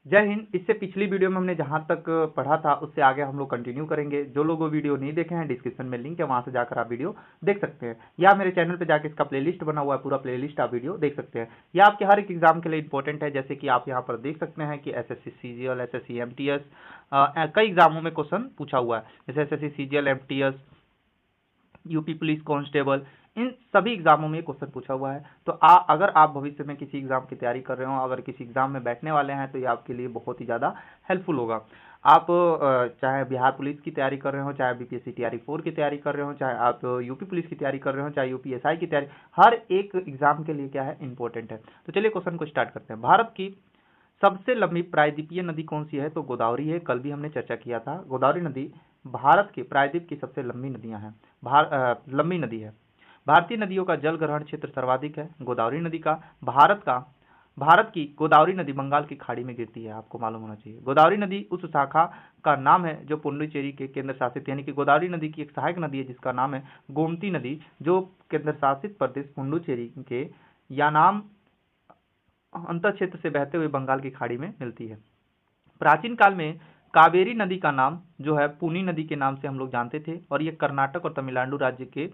जय हिंद। इससे पिछली वीडियो में हमने जहां तक पढ़ा था उससे आगे हम लोग कंटिन्यू करेंगे। जो लोग वो वीडियो नहीं देखे हैं, डिस्क्रिप्शन में लिंक है, वहां से जाकर आप वीडियो देख सकते हैं, या मेरे चैनल पे जाकर इसका प्लेलिस्ट बना हुआ है, पूरा प्लेलिस्ट आप वीडियो देख सकते हैं। यह आपके हर एक एग्जाम के लिए इंपॉर्टेंट है। जैसे कि आप यहाँ पर देख सकते हैं कि एसएससी सीजीएल, एसएससी एमटीएस, कई एग्जामों में क्वेश्चन पूछा हुआ है। जैसे SSC CGL, MTS, UP police constable, इन सभी एग्जामों में क्वेश्चन पूछा हुआ है। तो अगर आप भविष्य में किसी एग्जाम की तैयारी कर रहे हो, अगर किसी एग्जाम में बैठने वाले हैं, तो ये आपके लिए बहुत ही ज़्यादा हेल्पफुल होगा। आप चाहे बिहार पुलिस की तैयारी कर रहे हो, चाहे बीपीएससी टीआरई 4 की तैयारी कर रहे हो, चाहे आप यूपी पुलिस की तैयारी कर रहे हो, चाहे यूपीएसआई की तैयारी, हर एक एग्जाम के लिए क्या है, इंपॉर्टेंट है। तो चलिए क्वेश्चन को स्टार्ट करते हैं। भारत की सबसे लंबी प्रायद्वीपीय नदी कौन सी है? तो गोदावरी है। कल भी हमने चर्चा किया था। गोदावरी नदी भारत के प्रायद्वीप की सबसे लंबी नदियां हैं, लंबी नदी है। भारतीय नदियों का जल ग्रहण क्षेत्र सर्वाधिक है गोदावरी नदी का। भारत की गोदावरी नदी बंगाल की खाड़ी में गिरती है, आपको मालूम होना चाहिए। गोदावरी नदी उस शाखा का नाम है जो पुडुचेरी के केंद्र शासित, यानी कि गोदावरी नदी की एक सहायक नदी है जिसका नाम है गोमती नदी, जो केंद्र शासित प्रदेश पुडुचेरी के यानाम अंतर क्षेत्र से बहते हुए बंगाल की खाड़ी में मिलती है। प्राचीन काल में कावेरी नदी का नाम जो है पुनी नदी के नाम से हम लोग जानते थे, और ये कर्नाटक और तमिलनाडु राज्य के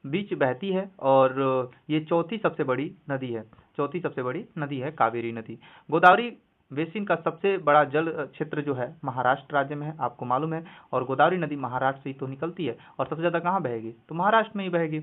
बीच बहती है, और ये चौथी सबसे बड़ी नदी है। चौथी सबसे बड़ी नदी है कावेरी नदी। गोदावरी बेसिन का सबसे बड़ा जल क्षेत्र जो है महाराष्ट्र राज्य में है, आपको मालूम है। और गोदावरी नदी महाराष्ट्र से ही तो निकलती है, और सबसे ज्यादा कहाँ बहेगी? तो महाराष्ट्र में ही बहेगी।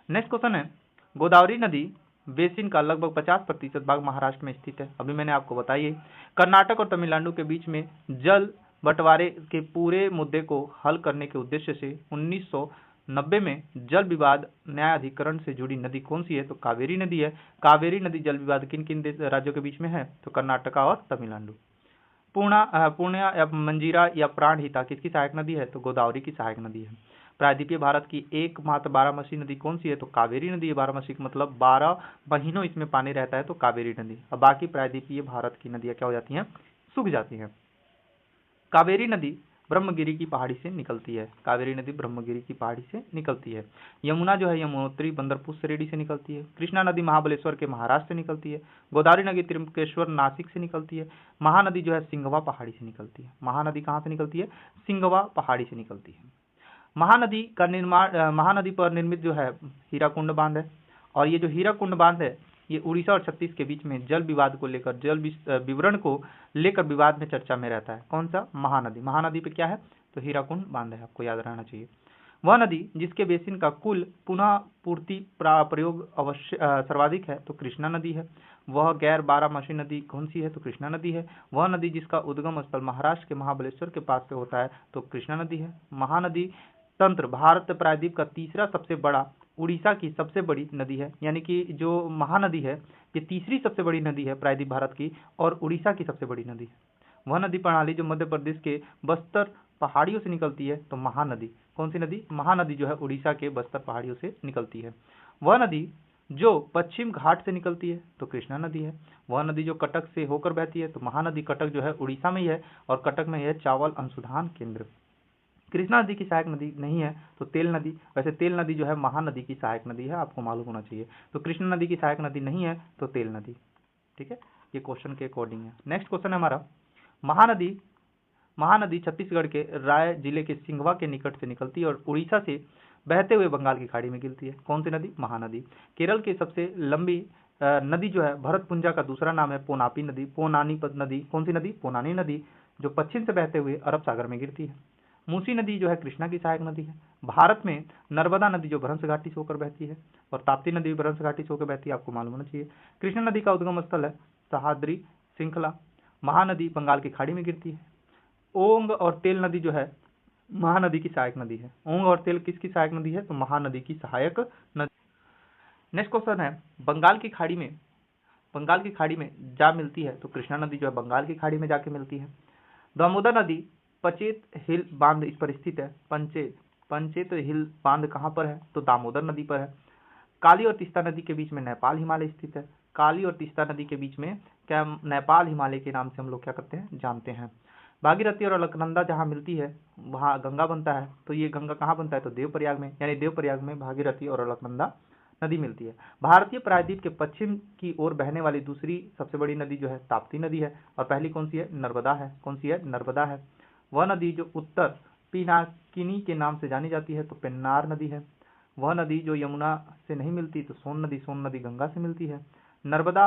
नेक्स्ट क्वेश्चन है, गोदावरी नदी बेसिन का लगभग 50% भाग महाराष्ट्र में स्थित है। अभी मैंने आपको बताइए, कर्नाटक और तमिलनाडु के बीच में जल बंटवारे के पूरे मुद्दे को हल करने के उद्देश्य से 1990 में जल विवाद न्यायाधिकरण से जुड़ी नदी कौन सी है? तो कावेरी नदी है। कावेरी नदी जल विवाद किन किन राज्यों के बीच में है? तो कर्नाटका और तमिलनाडु। पूर्णिया या मंजीरा या प्राणहिता किसकी सहायक नदी है? तो गोदावरी की सहायक नदी है। प्रायद्वीपीय भारत की एकमात्र बारहमासी नदी कौन सी है? तो कावेरी नदी है। बारहमासी का मतलब 12 महीनों इसमें पानी रहता है, तो कावेरी नदी। और बाकी प्रायद्वीपीय भारत की नदियां क्या हो जाती हैं? सूख जाती हैं। कावेरी नदी ब्रह्मगिरी की पहाड़ी से निकलती है। कावेरी नदी ब्रह्मगिरी की पहाड़ी से निकलती है। यमुना जो है यमुनोत्री बंदरपुर रेडी से निकलती है। कृष्णा नदी महाबलेश्वर के महाराष्ट्र से निकलती है। गोदावरी नदी त्र्यंबकेश्वर नासिक से निकलती है। महानदी जो है सिंगवा पहाड़ी से निकलती है। महानदी कहाँ से निकलती है? सिंगवा पहाड़ी से निकलती है। महानदी का निर्माण महानदी पर निर्मित जो है हीराकुंड बांध है, और ये जो हीराकुंड बांध है ये उड़ीसा और छत्तीस के बीच में जल विवाद को लेकर, जल विवरण को लेकर विवाद में चर्चा में रहता है। कौन सा? महानदी। महानदी पे क्या है? तो हीराकुंड बांध है, आपको याद रहना चाहिए। वह नदी जिसके बेसिन का कुल पुनः पूर्ति प्रयोग अवश्य सर्वाधिक है, तो कृष्णा नदी है। वह गैर बारामासी नदी कौन सी है? तो कृष्णा नदी है। वह नदी जिसका उद्गम स्थल महाराष्ट्र के महाबलेश्वर के पास से होता है, तो कृष्णा नदी है। महानदी तंत्र भारत प्रायद्वीप का तीसरा सबसे बड़ा, उड़ीसा की सबसे बड़ी नदी है, यानी कि जो महानदी है ये तीसरी सबसे बड़ी नदी है प्रायद्वीप भारत की, और उड़ीसा की सबसे बड़ी नदी है। वह नदी प्रणाली जो मध्य प्रदेश के बस्तर पहाड़ियों से निकलती है, तो महानदी। कौन सी नदी? महानदी जो है उड़ीसा के बस्तर पहाड़ियों से निकलती है। वह नदी जो पश्चिम घाट से निकलती है, तो कृष्णा नदी है। वह नदी जो कटक से होकर बहती है, तो महानदी। कटक जो है उड़ीसा में ही है, और कटक में है चावल अनुसंधान केंद्र। कृष्णा नदी की सहायक नदी नहीं है, तो तेल नदी। वैसे तेल नदी जो है महानदी की सहायक नदी है, आपको मालूम होना चाहिए। तो कृष्णा नदी की सहायक नदी नहीं है, तो तेल नदी। ठीक है, ये क्वेश्चन के अकॉर्डिंग है। नेक्स्ट क्वेश्चन है हमारा, महानदी महानदी छत्तीसगढ़ के राय जिले के सिंगवा के निकट से निकलती है, और उड़ीसा से बहते हुए बंगाल की खाड़ी में गिरती है। कौन सी नदी? महानदी। केरल की सबसे लंबी नदी जो है भरतपुंजा का दूसरा नाम है पोनापी नदी। पोनानी नदी कौन सी नदी? पोनानी नदी, जो पश्चिम से बहते हुए अरब सागर में गिरती है। मूसी नदी जो है कृष्णा की सहायक नदी है। भारत में नर्मदा नदी जो भ्रंश घाटी से होकर बहती है, और ताप्ती नदी भी भ्रंश घाटी से होकर बहती है, आपको मालूम होना चाहिए। कृष्णा नदी का उद्गम स्थल है सह्याद्री श्रृंखला। महानदी बंगाल की खाड़ी में गिरती है। ओंग और तेल नदी जो है महानदी की सहायक नदी है। ओंग और तेल किसकी सहायक नदी है? तो महानदी की सहायक नदी। नेक्स्ट क्वेश्चन है, बंगाल की खाड़ी में जा मिलती है, तो कृष्णा नदी जो है बंगाल की खाड़ी में जाके मिलती है। दामोदर नदी पंचेत हिल बांध इस पर स्थित है। पंचेत हिल बांध कहाँ पर है? तो दामोदर नदी पर है। काली और तीस्ता नदी के बीच में नेपाल हिमालय स्थित है। काली और तीस्ता नदी के बीच में क्या नेपाल हिमालय के नाम से हम लोग क्या करते हैं? जानते हैं। भागीरथी और अलकनंदा जहाँ मिलती है वहाँ गंगा बनता है, तो ये गंगा कहाँ बनता है? तो देवप्रयाग में, यानी देवप्रयाग में भागीरथी और अलकनंदा नदी मिलती है। भारतीय प्रायद्वीप के पश्चिम की ओर बहने वाली दूसरी सबसे बड़ी नदी जो है ताप्ती नदी है, और पहली कौन सी है? नर्मदा है। कौन सी है? नर्मदा है। वह नदी जो उत्तर पिनाकिनी के नाम से जानी जाती है तो पेन्नार नदी है। वह नदी जो यमुना से नहीं मिलती तो सोन नदी गंगा से मिलती है। नर्मदा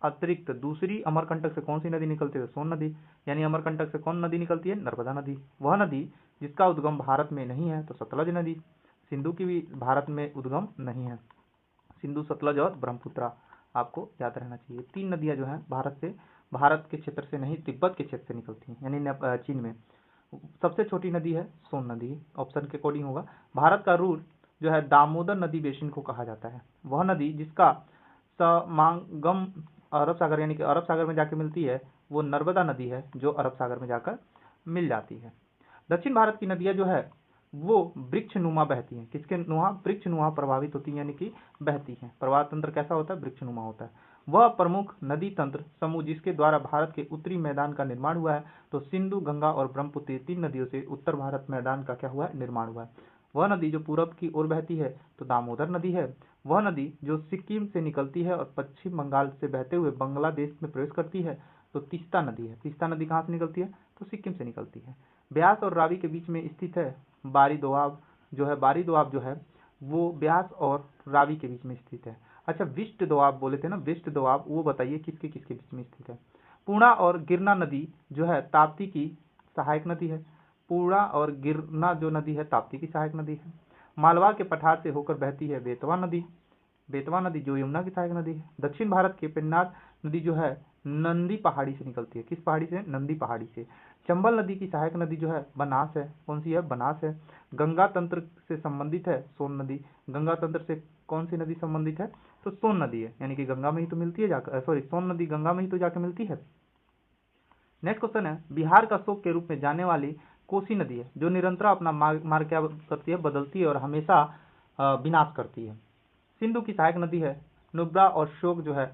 अतिरिक्त दूसरी अमरकंटक से कौन सी नदी निकलती है? सोन नदी। यानी अमरकंटक से कौन नदी निकलती है? नर्मदा नदी। वह नदी जिसका उद्गम भारत में नहीं है तो सतलज नदी। सिंधु की भी भारत में उद्गम नहीं है। सिंधु, सतलज और ब्रह्मपुत्रा आपको याद रहना चाहिए। 3 नदियां जो है भारत के क्षेत्र से नहीं, तिब्बत के क्षेत्र से निकलती हैं, यानी चीन में। सबसे छोटी नदी है सोन नदी, ऑप्शन के अकॉर्डिंग होगा। भारत का रूट जो है दामोदर नदी बेसिन को कहा जाता है। वह नदी जिसका समागम अरब सागर यानी कि अरब सागर में जाकर मिलती है वो नर्मदा नदी है, जो अरब सागर में जाकर मिल जाती है। दक्षिण भारत की नदियां जो है वो वृक्षनुमा बहती हैं। किसके नुमा? वृक्षनुमा प्रभावित होती हैं, यानी कि बहती हैं। प्रवाह तंत्र कैसा होता है? वृक्षनुमा होता है। वह प्रमुख नदी तंत्र समूह जिसके द्वारा भारत के उत्तरी मैदान का निर्माण हुआ है तो सिंधु, गंगा और ब्रह्मपुत्र 3 नदियों से उत्तर भारत मैदान का क्या हुआ है? निर्माण हुआ है। वह नदी जो पूरब की ओर बहती है तो दामोदर नदी है। वह नदी जो सिक्किम से निकलती है और पश्चिम बंगाल से बहते हुए बांग्लादेश में प्रवेश करती है तो तीस्ता नदी है। तीस्ता नदी कहाँ से निकलती है? तो सिक्किम से निकलती है। ब्यास और रावी के बीच में स्थित है। बारी दोआब जो है वो ब्यास और रावी के बीच में स्थित है। अच्छा, विष्ट दोआब बोले थे ना, विष्ट दोआब, वो बताइए किसके किसके बीच में स्थित है? पूर्णा और गिरना नदी जो है ताप्ती की सहायक नदी है। पूर्णा और गिरना जो नदी है ताप्ती की सहायक नदी है। मालवा के पठार से होकर बहती है बेतवा नदी। बेतवा नदी जो यमुना की सहायक नदी है। दक्षिण भारत के पेन्नार नदी जो है नंदी पहाड़ी से निकलती है। किस पहाड़ी से? नंदी पहाड़ी से। चंबल नदी की सहायक नदी जो है बनास है। कौन सी है? बनास है। गंगा तंत्र से संबंधित है सोन नदी। गंगा तंत्र से कौन सी नदी संबंधित है? तो सोन नदी है, यानी कि गंगा में ही तो मिलती है जाकर, सॉरी, सोन नदी गंगा में ही तो जाकर मिलती है। नेक्स्ट क्वेश्चन है, बिहार का शोक के रूप में जाने वाली कोसी नदी है जो निरंतर अपना मार्ग क्या करती है? बदलती है और हमेशा विनाश करती है। सिंधु की सहायक नदी है। नुब्रा और शोक जो है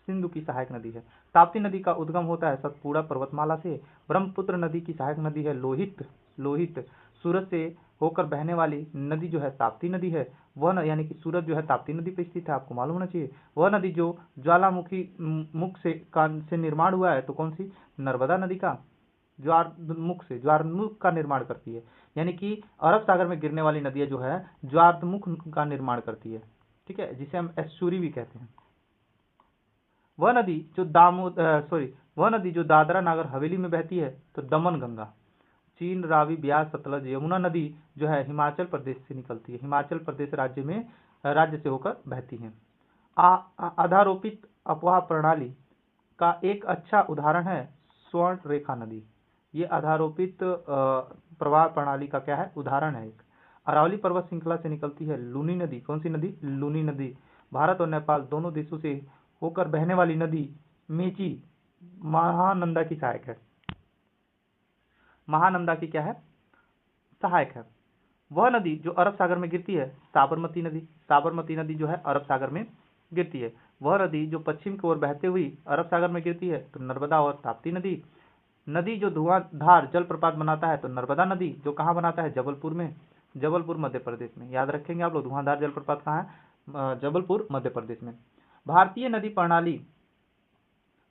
सिंधु की सहायक नदी है। ताप्ती नदी का उद्गम होता है सतपुड़ा पर्वतमाला से। ब्रह्मपुत्र नदी की सहायक नदी है लोहित। सूरत से होकर बहने वाली नदी जो है ताप्ती नदी है। वह यानी कि सूरत जो है ताप्ती नदी पर स्थित है, आपको मालूम होना चाहिए। वह नदी जो ज्वालामुखी मुख से निर्माण हुआ है तो कौन सी? नर्मदा नदी का ज्वारमुख का निर्माण करती है, यानी कि अरब सागर में गिरने वाली नदियां जो है ज्वारमुख का निर्माण करती है, ठीक है, जिसे हम एस्चुरी भी कहते हैं। वह नदी जो दादरा नागर हवेली में बहती है तो दमन गंगा। चीन, रावी, ब्यास, सतलज, यमुना नदी जो है हिमाचल प्रदेश से निकलती है। हिमाचल प्रदेश राज्य से होकर बहती है। आधारोपित अपवाह प्रणाली का एक अच्छा उदाहरण है स्वर्ण रेखा नदी। ये आधारोपित प्रवाह प्रणाली का क्या है? उदाहरण है। एक अरावली पर्वत श्रृंखला से निकलती है लूनी नदी। कौन सी नदी? लूनी नदी। भारत और नेपाल दोनों देशों से होकर बहने वाली नदी मेची महानंदा की सहायक है। महानंदा की क्या है? सहायक है। वह नदी जो अरब सागर में गिरती है साबरमती नदी। साबरमती नदी जो है अरब सागर में गिरती है। वह नदी जो पश्चिम की ओर बहते हुई अरब सागर में गिरती है तो नर्मदा और ताप्ती नदी। नदी जो धुआंधार जलप्रपात बनाता है तो नर्मदा नदी, जो कहाँ बनाता है? जबलपुर में। जबलपुर मध्य प्रदेश में। याद रखेंगे आप लोग, धुआंधार जलप्रपात कहाँ है? जबलपुर मध्य प्रदेश में। भारतीय नदी प्रणाली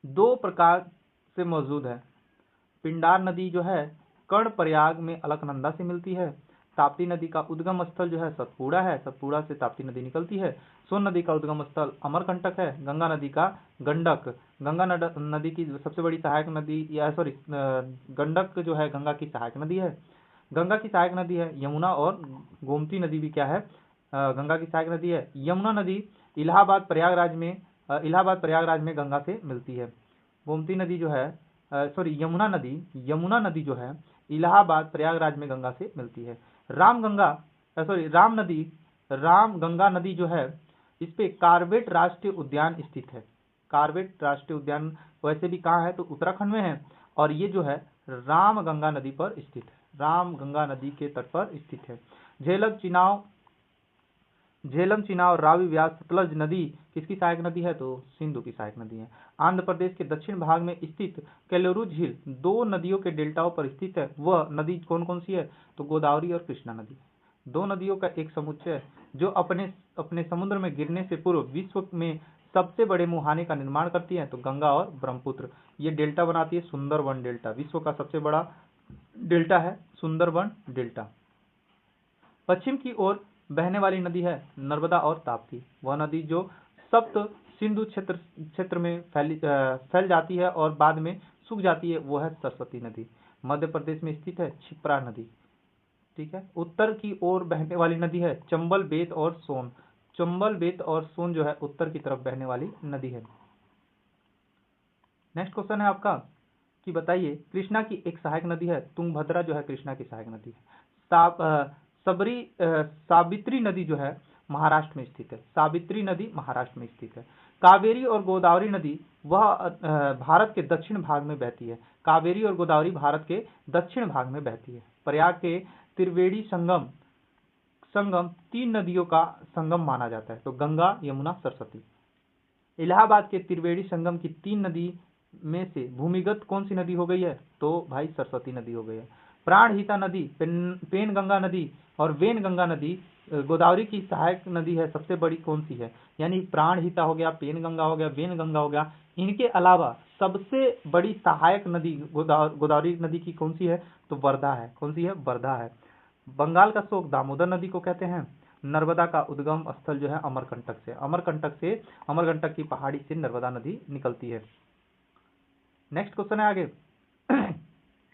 2 प्रकार से मौजूद है। पिंडार नदी जो है कर्णप्रयाग में अलकनंदा से मिलती है। ताप्ती नदी का उद्गम स्थल जो है सतपुड़ा है। सतपुड़ा से ताप्ती नदी निकलती है। सोन नदी का उद्गम स्थल अमरकंटक है। गंगा नदी का गंडक। गंगा नदी की सबसे बड़ी सहायक नदी गंडक जो है गंगा की सहायक नदी है। गंगा की सहायक नदी है यमुना, और गोमती नदी भी क्या है? गंगा की सहायक नदी है। यमुना नदी इलाहाबाद प्रयागराज में गंगा से मिलती है। गोमती नदी जो है यमुना नदी जो है इलाहाबाद प्रयागराज में गंगा से मिलती है। राम गंगा नदी जो है इस पे कार्बेट राष्ट्रीय उद्यान स्थित है। कार्बेट राष्ट्रीय उद्यान वैसे भी कहाँ है? तो उत्तराखंड में है, और ये जो है राम गंगा नदी पर स्थित है। राम गंगा नदी के तट पर स्थित है। झेलम, चिनाव, रावी, व्यास, सतलज नदी किसकी सहायक नदी है? तो सिंधु की सहायक नदी है। आंध्र प्रदेश के दक्षिण भाग में स्थित केलूरू झील 2 नदियों के डेल्टाओं पर स्थित है। वह नदी कौन कौन सी है? तो गोदावरी और कृष्णा नदी। दो नदियों का एक समुच्चय जो अपने अपने समुद्र में गिरने से पूर्व विश्व में सबसे बड़े मुहाने का निर्माण करती है, तो गंगा और ब्रह्मपुत्र। ये डेल्टा बनाती है सुंदरबन डेल्टा, विश्व का सबसे बड़ा डेल्टा है सुंदरबन डेल्टा। पश्चिम की ओर बहने वाली नदी है नर्मदा और ताप्ती। वह नदी जो सप्त सिंधु क्षेत्र में फैल जाती है और बाद में सूख जाती है, वो है सरस्वती नदी। मध्य प्रदेश में स्थित है क्षिप्रा नदी। ठीक है। उत्तर की ओर बहने वाली नदी है चंबल, बेत और सोन। चंबल, बेत और सोन जो है उत्तर की तरफ बहने वाली नदी है। नेक्स्ट क्वेश्चन है आपका कि बताइए कृष्णा की एक सहायक नदी है तुंगभद्रा, जो है कृष्णा की सहायक नदी है। सावित्री नदी जो है महाराष्ट्र में स्थित है। सावित्री नदी महाराष्ट्र में स्थित है। कावेरी और गोदावरी नदी वह भारत के दक्षिण भाग में बहती है। कावेरी और गोदावरी भारत के दक्षिण भाग में बहती है। प्रयाग के त्रिवेणी संगम तीन नदियों का संगम माना जाता है, तो गंगा, यमुना, सरस्वती। इलाहाबाद के त्रिवेणी संगम की तीन नदी में से भूमिगत कौन सी नदी हो गई है, तो भाई सरस्वती नदी हो गई है। प्राणहिता नदी, पेनगंगा नदी और वेनगंगा नदी गोदावरी की सहायक नदी है। सबसे बड़ी कौन सी है, यानी प्राणहिता हो गया, पेनगंगा हो गया, वेनगंगा हो गया। इनके अलावा सबसे बड़ी सहायक नदी गोदावरी नदी की कौन सी है, तो वर्धा है। कौन सी है, वर्धा है। बंगाल का शोक दामोदर नदी को कहते हैं। नर्मदा का उद्गम स्थल जो है अमरकंटक से, अमरकंटक की पहाड़ी से नर्मदा नदी निकलती है। नेक्स्ट क्वेश्चन है आगे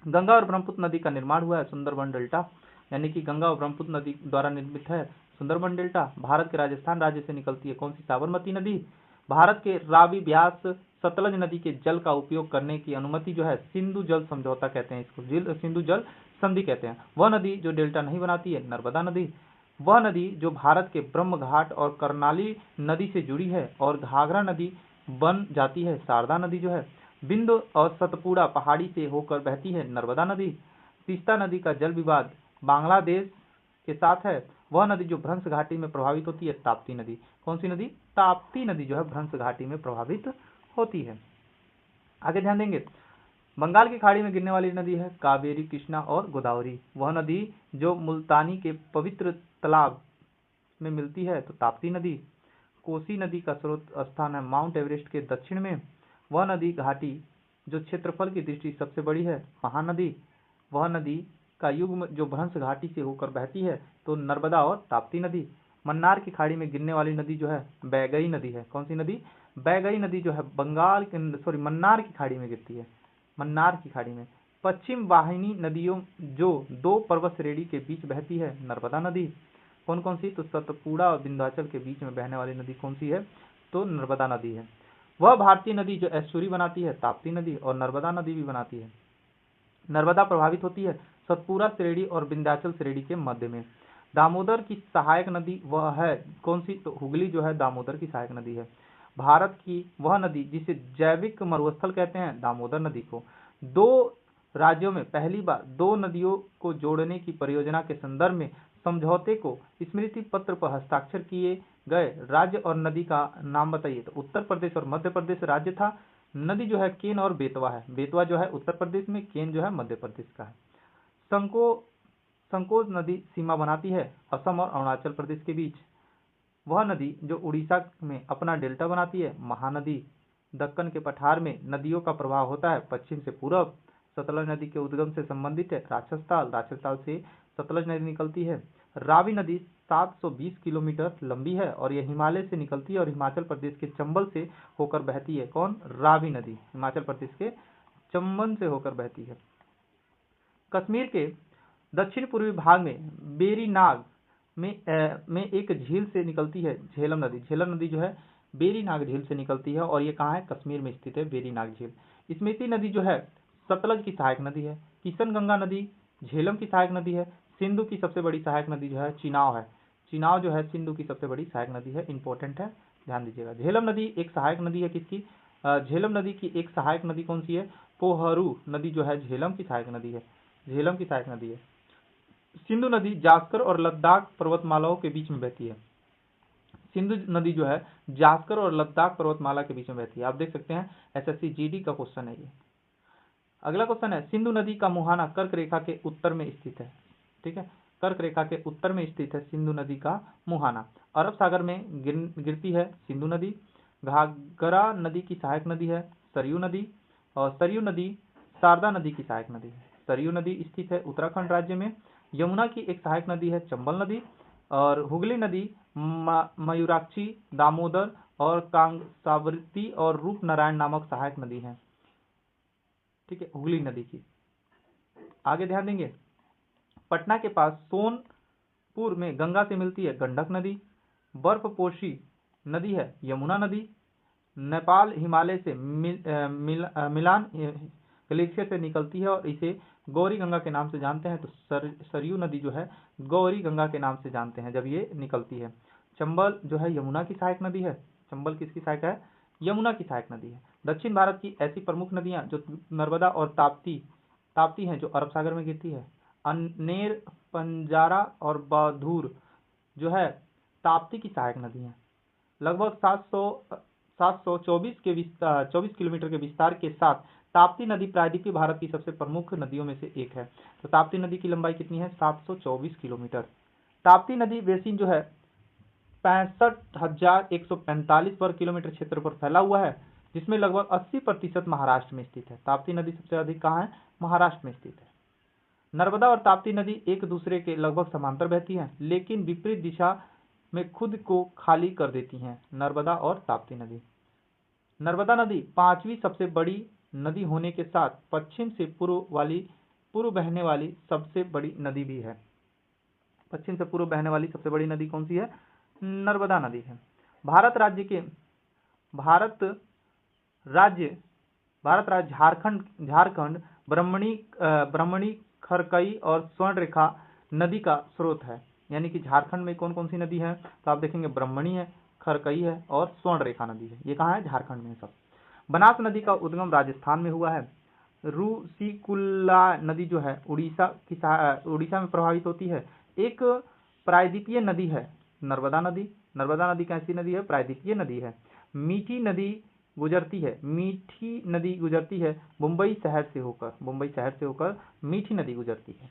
गंगा और ब्रह्मपुत्र नदी का निर्माण हुआ है सुंदरबन डेल्टा, यानी कि गंगा और ब्रह्मपुत्र नदी द्वारा निर्मित है सुंदरबन डेल्टा। भारत के राजस्थान राज्य से निकलती है कौन सी, साबरमती नदी। भारत के रावी ब्यास सतलज नदी के जल का उपयोग करने की अनुमति जो है सिंधु जल समझौता कहते हैं इसको, सिंधु जल संधि कहते हैं। वह नदी जो डेल्टा नहीं बनाती है नर्मदा नदी। वह नदी जो भारत के ब्रह्म घाट और कर्नाली नदी से जुड़ी है और घाघरा नदी बन जाती है शारदा नदी जो है। बिंदु और सतपुड़ा पहाड़ी से होकर बहती है नर्मदा नदी। तीस्ता नदी का जल विवाद बांग्लादेश के साथ है। वह नदी जो भ्रंश घाटी में प्रभावित होती है ताप्ती नदी। कौन सी नदी, ताप्ती नदी जो है भ्रंश घाटी में प्रभावित होती है। आगे ध्यान देंगे बंगाल की खाड़ी में गिरने वाली नदी है कावेरी, कृष्णा और गोदावरी। वह नदी जो मुल्तानी के पवित्र तालाब में मिलती है तो ताप्ती नदी। कोसी नदी का स्रोत स्थान है माउंट एवरेस्ट के दक्षिण में। वह नदी घाटी जो क्षेत्रफल की दृष्टि सबसे बड़ी है महानदी। वह नदी का युग्म जो भ्रंश घाटी से होकर बहती है तो नर्मदा और ताप्ती नदी। मन्नार की खाड़ी में गिरने वाली नदी जो है बैगई नदी है। कौन सी नदी, बैगई नदी जो है मन्नार की खाड़ी में गिरती है, मन्नार की खाड़ी में। पश्चिम वाहिनी नदियों जो दो पर्वत श्रेणी के बीच बहती है नर्मदा नदी। कौन कौन सी, तो सतपुड़ा और विंध्याचल के बीच में बहने वाली नदी कौन सी है, तो नर्मदा नदी है। वह भारतीय नदी जो एस्चुरी बनाती है ताप्ती नदी और नर्मदा नदी भी बनाती है। नर्मदा प्रभावित होती है सतपुड़ा श्रेणी और विंध्याचल श्रेणी के मध्य में। दामोदर की सहायक नदी वह है कौन सी, तो हुगली जो है दामोदर की सहायक नदी है। भारत की वह नदी जिसे जैविक मरुस्थल कहते हैं दामोदर नदी को। दो राज्यों में पहली बार दो नदियों को जोड़ने की परियोजना के संदर्भ में समझौते को स्मृति पत्र पर हस्ताक्षर किए गए राज्य और नदी का नाम बताइए, तो उत्तर प्रदेश और मध्य प्रदेश राज्य था। नदी जो है केन और बेतवा है। बेतवा जो है उत्तर प्रदेश में, केन जो है मध्य प्रदेश का है। संकोच नदी सीमा बनाती है असम और अरुणाचल प्रदेश के बीच। वह नदी जो उड़ीसा में अपना डेल्टा बनाती है महानदी। दक्कन के पठार में नदियों का प्रवाह होता है पश्चिम से पूरब। सतलज नदी के उद्गम से संबंधित है राक्षसताल से सतलज नदी निकलती है। रावी नदी 720 किलोमीटर लंबी है और यह हिमालय से निकलती है और हिमाचल प्रदेश के चंबल से होकर बहती है। कौन, रावी नदी हिमाचल प्रदेश के चंबल से होकर बहती है। कश्मीर के दक्षिण पूर्वी भाग में बेरीनाग में एक झील से निकलती है झेलम नदी। झेलम नदी जो है बेरीनाग झील से निकलती है और ये कहाँ है, कश्मीर में स्थित है बेरीनाग झील। स्मृति नदी जो है सतलज की सहायक नदी है। किशन गंगा नदी झेलम की सहायक नदी है। सिंधु की सबसे बड़ी सहायक नदी जो है चिनाव है। चिनाव जो है सिंधु की सबसे बड़ी सहायक नदी है, इंपॉर्टेंट है, ध्यान दीजिएगा। झेलम नदी एक सहायक नदी है किसकी, झेलम नदी की एक सहायक नदी कौन सी है, पोहरू नदी जो है झेलम की सहायक नदी है, झेलम की सहायक नदी है। सिंधु नदी जास्कर और लद्दाख पर्वतमालाओं के बीच में बहती है। सिंधु नदी जो है जास्कर और लद्दाख पर्वतमाला के बीच में बहती है। आप देख सकते हैं एसएससी जीडी का क्वेश्चन है ये। अगला क्वेश्चन है सिंधु नदी का मुहाना कर्क रेखा के उत्तर में स्थित है। ठीक है, कर्क रेखा के उत्तर में स्थित है सिंधु नदी का मुहाना। अरब सागर में गिरती है सिंधु नदी। घाघरा नदी की सहायक नदी है सरयू नदी, और सरयू नदी शारदा नदी की सहायक नदी है। सरयू नदी स्थित है उत्तराखंड राज्य में। यमुना की एक सहायक नदी है चंबल नदी, और हुगली नदी मयूराक्षी, दामोदर और कांसावती और रूपनारायण नामक सहायक नदी है। ठीक है, हुगली नदी की। आगे ध्यान देंगे, पटना के पास सोनपुर में गंगा से मिलती है गंडक नदी। बर्फपोशी नदी है यमुना नदी। नेपाल हिमालय से मिलान ग्लेशियर से निकलती है और इसे गौरी गंगा के नाम से जानते हैं। तो सरयू नदी जो है गौरी गंगा के नाम से जानते हैं जब ये निकलती है। चंबल जो है यमुना की सहायक नदी है। चंबल किसकी सहायक है? यमुना की सहायक नदी है। दक्षिण भारत की ऐसी प्रमुख नदियां जो नर्मदा और ताप्ती हैं जो अरब सागर में गिरती है। अनेर, पंजारा और बाधूर जो है ताप्ती की सहायक नदी है। लगभग 724 किलोमीटर के विस्तार के साथ ताप्ती नदी प्रायद्वीपीय भारत की सबसे प्रमुख नदियों में से एक है। तो ताप्ती नदी की लंबाई कितनी है? 724 किलोमीटर। ताप्ती नदी बेसिन जो है 65,145 वर्ग किलोमीटर क्षेत्र पर फैला हुआ है, जिसमें लगभग 80% महाराष्ट्र में स्थित है। ताप्ती नदी सबसे अधिक कहाँ है? महाराष्ट्र में स्थित है। नर्मदा और ताप्ती नदी एक दूसरे के लगभग समांतर बहती हैं, लेकिन विपरीत दिशा में खुद को खाली कर देती हैं। नर्मदा और ताप्ती नदी। नर्मदा नदी पांचवी सबसे बड़ी नदी होने के साथ पश्चिम से पूर्व बहने वाली सबसे बड़ी नदी भी है। पश्चिम से पूर्व बहने वाली सबसे बड़ी नदी कौन सी है? नर्मदा नदी है। भारत राज्य झारखंड ब्रह्मणी, खरकई और स्वर्णरेखा नदी का स्रोत है। यानी कि झारखंड में कौन कौन सी नदी है? तो आप देखेंगे ब्रह्मणी है, खरकई है और स्वर्णरेखा नदी है। ये कहाँ है? झारखंड में सब। बनास नदी का उद्गम राजस्थान में हुआ है। रुशिकुल्ला नदी जो है उड़ीसा में प्रभावित होती है। एक प्रायद्वीपीय नदी है नर्मदा नदी। नर्मदा नदी कैसी नदी है? प्रायद्वीपीय नदी है। मीठी नदी गुजरती है मुंबई शहर से होकर मीठी नदी गुजरती है।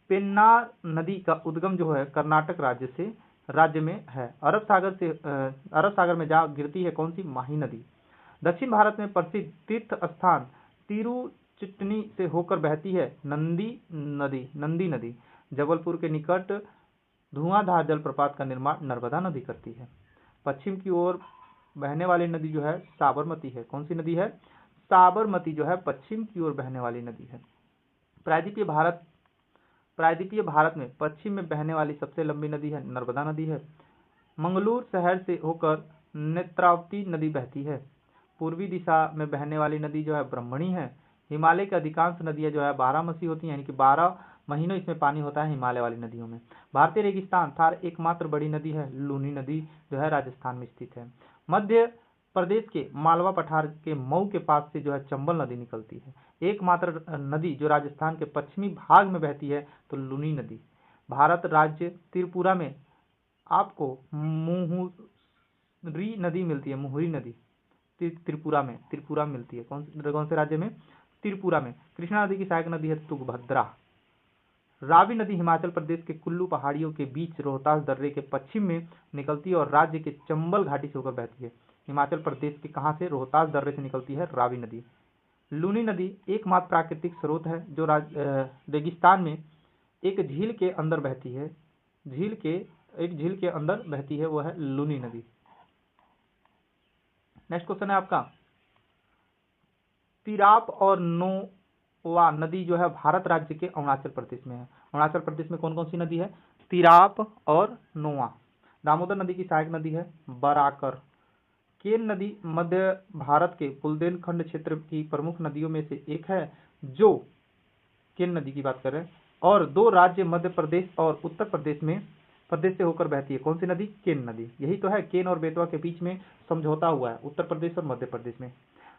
पेन्नार नदी का उद्गम जो है कर्नाटक राज्य में है। अरब सागर में जा गिरती है कौन सी? माही नदी। दक्षिण भारत में प्रसिद्ध तीर्थ स्थान तिरुचिटनी से होकर बहती है नंदी नदी। जबलपुर के निकट धुआंधार जलप्रपात का निर्माण नर्मदा नदी करती है। पश्चिम की ओर बहने वाली नदी जो है साबरमती है। कौन सी नदी है? साबरमती जो है पश्चिम की ओर बहने वाली नदी है। प्रायद्वीपीय भारत में पश्चिम में बहने वाली सबसे लंबी नदी है नर्मदा नदी है। मंगलूर शहर से होकर नेत्रावती नदी बहती है। पूर्वी दिशा में बहने वाली नदी जो है ब्रह्मणी है। हिमालय की अधिकांश नदियां जो है 12 होती हैं, यानी कि 12 महीनों इसमें पानी होता है हिमालय वाली नदियों में। भारतीय रेगिस्तान थार एकमात्र बड़ी नदी है लूनी नदी जो है राजस्थान में स्थित है। मध्य प्रदेश के मालवा पठार के मऊ के पास से जो है चंबल नदी निकलती है। एकमात्र नदी जो राजस्थान के पश्चिमी भाग में बहती है तो लूनी नदी। भारत राज्य त्रिपुरा में आपको मुहुरी नदी मिलती है। मुहुरी नदी त्रिपुरा में मिलती है। कौन से राज्य में? त्रिपुरा में। कृष्णा नदी की सहायक नदी है तुंगभद्रा। रावी नदी हिमाचल प्रदेश के कुल्लू पहाड़ियों के बीच रोहतास दर्रे के पश्चिम में निकलती है और राज्य के चंबल घाटी से होकर बहती है। हिमाचल प्रदेश के कहां से? रोहतास दर्रे से निकलती है रावी नदी। लूनी नदी एकमात्र प्राकृतिक स्रोत है जो रेगिस्तान में एक झील के अंदर बहती है। झील के अंदर बहती है, वो है लूनी नदी। नेक्स्ट क्वेश्चन है आपका, तिराप और नोवा नदी जो है भारत राज्य के अरुणाचल प्रदेश में है। अरुणाचल प्रदेश में कौन कौन सी नदी है? तिराप और नोवा। दामोदर नदी की सहायक नदी है बराकर। केन नदी मध्य भारत के बुंदेलखंड क्षेत्र की प्रमुख नदियों में से एक है, जो केन नदी की बात कर रहे हैं, और दो राज्य मध्य प्रदेश और उत्तर प्रदेश से होकर बहती है। कौन सी नदी? केन नदी। यही तो है, केन और बेतवा के बीच में समझौता हुआ है उत्तर प्रदेश और मध्य प्रदेश में।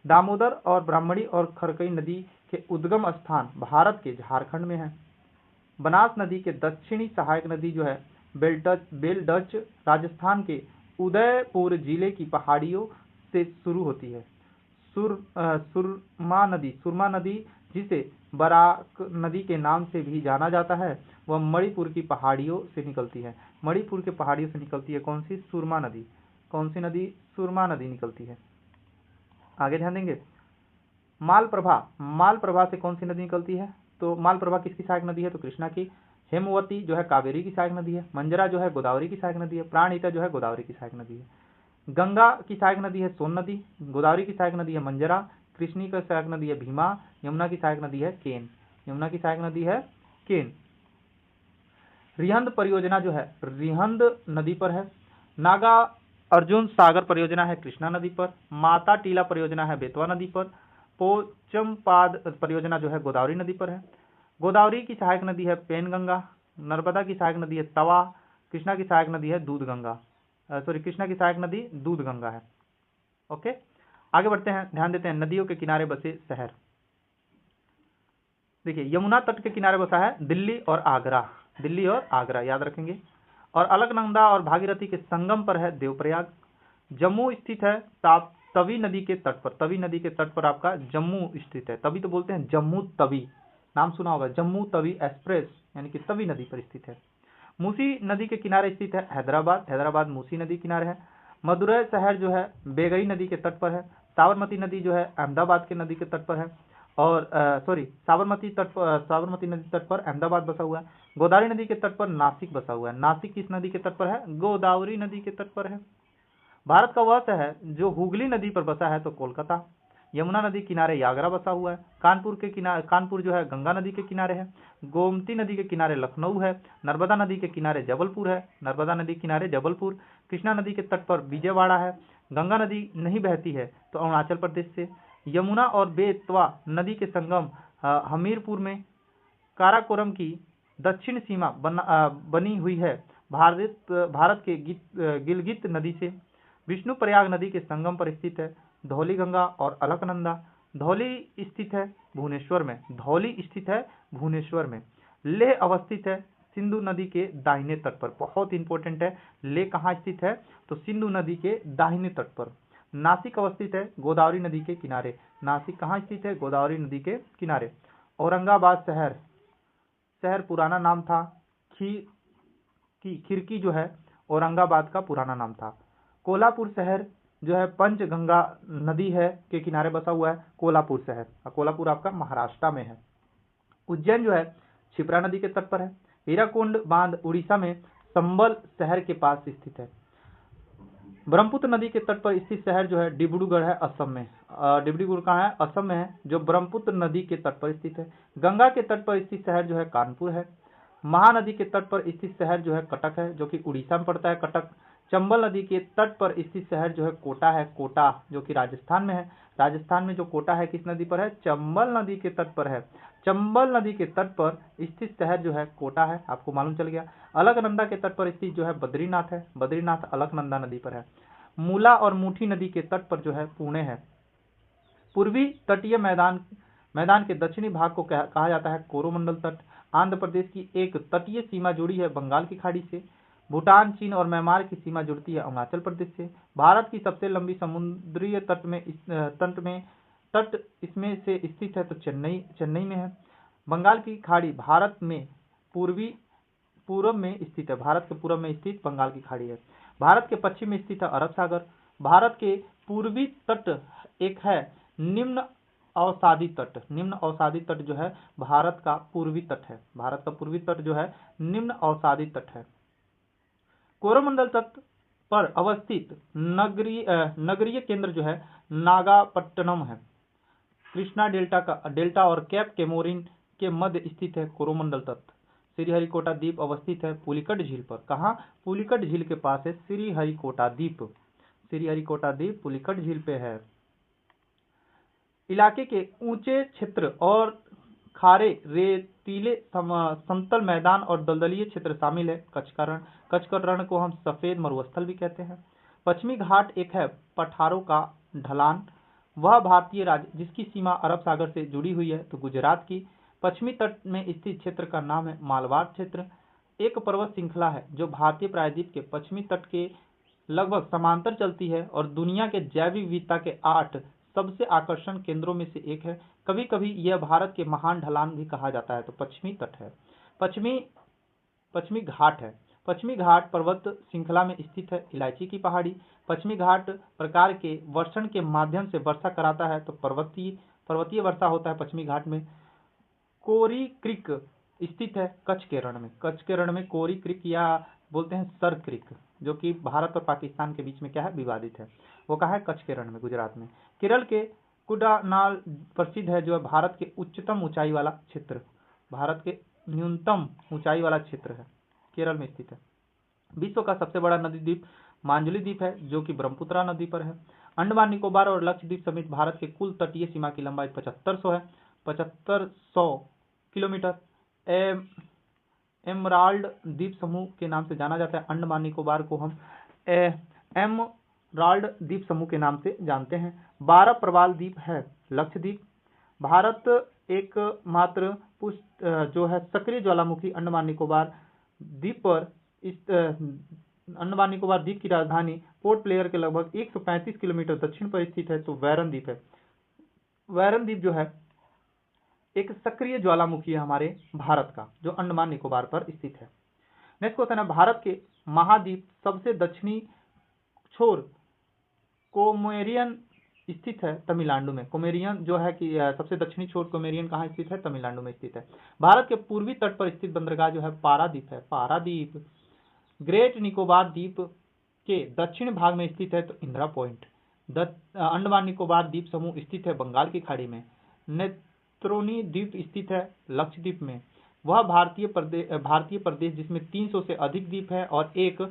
दामोदर और ब्राह्मणी और खरकई नदी के उद्गम स्थान भारत के झारखंड में है। बनास नदी के दक्षिणी सहायक नदी जो है बेलडच राजस्थान के उदयपुर जिले की पहाड़ियों से शुरू होती है। सुरमा नदी जिसे बराक नदी के नाम से भी जाना जाता है, वह मणिपुर की पहाड़ियों से निकलती है। मणिपुर के पहाड़ियों से निकलती है कौन सी? सुरमा नदी। कौन सी नदी? सुरमा नदी निकलती है। आगे ध्यान देंगे। मालप्रभा, मालप्रभा से कौन सी नदी निकलती है? तो मालप्रभा किसकी सहायक नदी है? तो कृष्णा की। हेमवती जो है कावेरी की सहायक नदी है। मंजरा जो है गोदावरी की सहायक नदी है। प्राणहिता जो है गोदावरी की सहायक नदी है। गंगा की सहायक नदी है सोन नदी। गोदावरी की सहायक नदी है मंजरा। कृष्णी की सहायक नदी है भीमा। यमुना की सहायक नदी है केन। यमुना की सहायक नदी है केन। रिहंद परियोजना जो है रिहंद नदी पर है। नागा अर्जुन सागर परियोजना है कृष्णा नदी पर। माता टीला परियोजना है बेतवा नदी पर। पोचमपाद परियोजना जो है गोदावरी नदी पर है। गोदावरी की सहायक नदी है पेनगंगा। नर्मदा की सहायक नदी है तवा। कृष्णा की सहायक नदी है दूधगंगा। कृष्णा की सहायक नदी दूधगंगा है। ओके, आगे बढ़ते हैं। ध्यान देते हैं नदियों के किनारे बसे शहर। देखिए, यमुना तट के किनारे बसा है दिल्ली और आगरा। दिल्ली और आगरा याद रखेंगे। और अलकनंदा और भागीरथी के संगम पर है देवप्रयाग। जम्मू स्थित है तवी नदी के तट पर। तवी नदी के तट पर आपका जम्मू स्थित है, तभी तो बोलते हैं जम्मू तवी। नाम सुना होगा, जम्मू तवी एक्सप्रेस, यानी कि तवी नदी पर स्थित है। मूसी नदी के किनारे स्थित है हैदराबाद। हैदराबाद मूसी नदी किनारे है। मदुरै शहर जो है बेगई नदी के तट पर है। साबरमती नदी जो है अहमदाबाद के नदी के तट पर है। और साबरमती नदी तट पर अहमदाबाद बसा हुआ है। गोदावरी नदी के तट पर नासिक बसा हुआ है। नासिक किस नदी के तट पर है? गोदावरी नदी के तट पर है। भारत का वह शहर जो हुगली नदी पर बसा है तो कोलकाता। यमुना नदी किनारे यागरा बसा हुआ है। कानपुर जो है गंगा नदी के किनारे है। गोमती नदी के किनारे लखनऊ है। नर्मदा नदी के किनारे जबलपुर है। नर्मदा नदी किनारे जबलपुर। कृष्णा नदी के तट पर विजयवाड़ा है। गंगा नदी नहीं बहती है तो अरुणाचल प्रदेश से। यमुना और बेतवा नदी के संगम हमीरपुर में। काराकोरम की दक्षिण सीमा बनी हुई है भारत के गिलगित नदी से। विष्णु प्रयाग नदी के संगम पर स्थित है धौली गंगा और अलकनंदा। धौली स्थित है भुवनेश्वर में। धौली स्थित है भुवनेश्वर में। लेह अवस्थित है सिंधु नदी के दाहिने तट पर। बहुत इंपॉर्टेंट है, लेह कहाँ स्थित है? तो सिंधु नदी के दाहिने तट पर। नासिक अवस्थित है गोदावरी नदी के किनारे। नासिक कहाँ स्थित है? गोदावरी नदी के किनारे। औरंगाबाद शहर पुराना नाम था खिरकी जो है औरंगाबाद का पुराना नाम था। कोल्हापुर शहर जो है पंचगंगा नदी है के किनारे बसा हुआ है कोल्हापुर शहर। कोल्हापुर आपका महाराष्ट्र में है। उज्जैन जो है क्षिप्रा नदी के तट पर है। हीराकुंड बांध उड़ीसा में संबल शहर के पास स्थित है। ब्रह्मपुत्र नदी के तट पर स्थित शहर जो है डिब्रूगढ़ है असम में। डिब्रूगढ़ कहाँ है? असम में है, जो ब्रह्मपुत्र नदी के तट पर स्थित है। गंगा के तट पर स्थित शहर जो है कानपुर है। महानदी के तट पर स्थित शहर जो है कटक है, जो कि उड़ीसा में पड़ता है कटक। चंबल नदी के तट पर स्थित शहर जो है कोटा है। कोटा जो कि राजस्थान में है। राजस्थान में जो कोटा है किस नदी पर है? चंबल नदी के तट पर है। चंबल नदी के तट पर स्थित शहर जो है कोटा है, आपको मालूम चल गया। अलकनंदा के तट पर स्थित जो है बद्रीनाथ है। बद्रीनाथ अलकनंदा नदी पर है। मूला और मुठी नदी के तट पर जो है पुणे है। पूर्वी तटीय मैदान के दक्षिणी भाग को कहा जाता है कोरोमंडल तट। आंध्र प्रदेश की एक तटीय सीमा जुड़ी है बंगाल की खाड़ी से। भूटान, चीन और म्यांमार की सीमा जुड़ती है अरुणाचल प्रदेश से। भारत की सबसे लंबी समुद्रीय तट इसमें से स्थित है तो चेन्नई में है। बंगाल की खाड़ी भारत में पूर्व में स्थित है। भारत के पूर्व में स्थित बंगाल की खाड़ी है। भारत के पश्चिम में स्थित है अरब सागर। भारत के पूर्वी तट एक है निम्न अवसादी तट। निम्न अवसादी तट जो है भारत का पूर्वी तट है। भारत का पूर्वी तट जो है निम्न अवसादी तट है। कोरोमंडल तट पर अवस्थित नगरीय केंद्र जो है नागापट्टनम है। कृष्णा डेल्टा और कैप केमोरिन के मध्य स्थित है कोरोमंडल तट। श्रीहरिकोटा द्वीप अवस्थित है पुलिकट झील पर। कहाँ? पुलिकट झील के पास है श्रीहरिकोटा द्वीप। श्रीहरिकोटा द्वीप पुलिकट झील पे है। इलाके के ऊंचे क्षेत्र और खारे रेतीले समतल मैदान और दलदलीय क्षेत्र शामिल है। कच्छ का रण को हम सफेद मरुस्थल भी कहते हैं। पश्चिमी घाट एक है पठारों का ढलान। वह भारतीय राज्य जिसकी सीमा अरब सागर से जुड़ी हुई है तो गुजरात की। पश्चिमी तट में स्थित क्षेत्र का नाम है मालवार क्षेत्र। एक पर्वत श्रृंखला है जो भारतीय प्रायद्वीप के पश्चिमी तट के लगभग समांतर चलती है और दुनिया के जैव विविधता के 8 सबसे आकर्षण केंद्रों में से एक है। कभी कभी यह भारत के महान ढलान भी कहा जाता है। तो पश्चिमी तट है, पश्चिमी घाट है। पश्चिमी घाट पर्वत श्रृंखला में स्थित है। इलायची की पहाड़ी, पश्चिमी घाट प्रकार के वर्षण के माध्यम से वर्षा कराता है। तो पर्वतीय वर्षा होता है पश्चिमी घाट में। कोरी क्रिक स्थित है कच्छ के रण में। कच्छ के रण में कोरी क्रिक या बोलते हैं सर क्रिक, जो कि भारत और पाकिस्तान के बीच में क्या है, विवादित है। वो कहा है कच्छ के रण में, गुजरात में। केरल के कुडानाल प्रसिद्ध है, जो है भारत के उच्चतम ऊंचाई वाला क्षेत्र, भारत के न्यूनतम ऊंचाई वाला क्षेत्र है, केरल में स्थित है। विश्व का सबसे बड़ा नदी द्वीप मांजुली द्वीप है, जो कि ब्रह्मपुत्रा नदी पर है। अंडमान निकोबार और लक्षद्वीप समेत भारत के कुल तटीय सीमा की लंबाई 7500 है, 7500 किलोमीटर। एमराल्ड द्वीप समूह के नाम से जाना जाता है। अंडमान निकोबार को हम एमराल्ड द्वीप समूह के नाम से जानते हैं। 12 प्रवाल द्वीप है लक्षद्वीप। भारत एकमात्र जो है सक्रिय ज्वालामुखी अंडमान निकोबार द्वीप पर अंडमान निकोबार द्वीप की राजधानी पोर्ट ब्लेयर के लगभग 135 किलोमीटर दक्षिण पर स्थित है। तो वैरन द्वीप है। वैरन द्वीप जो है एक सक्रिय ज्वालामुखी है हमारे भारत का, जो अंडमान निकोबार पर स्थित है। नेक्स्ट क्वेश्चन है, भारत के महाद्वीप सबसे दक्षिणी छोर कोमेरियन स्थित है तमिलनाडु में। कोमेरियन जो है कि सबसे दक्षिणी छोर कोमेरियन कहाँ स्थित है, तमिलनाडु में स्थित है। भारत के पूर्वी तट पर स्थित बंदरगाह जो है पारादीप है, पारादीप। ग्रेट निकोबार द्वीप के दक्षिण भाग में स्थित है तो इंदिरा पॉइंट। अंडमान निकोबार द्वीप समूह स्थित है बंगाल की खाड़ी में। नेत्रोनी द्वीप स्थित है लक्षद्वीप में। वह भारतीय प्रदेश जिसमें 300 से अधिक द्वीप है और एक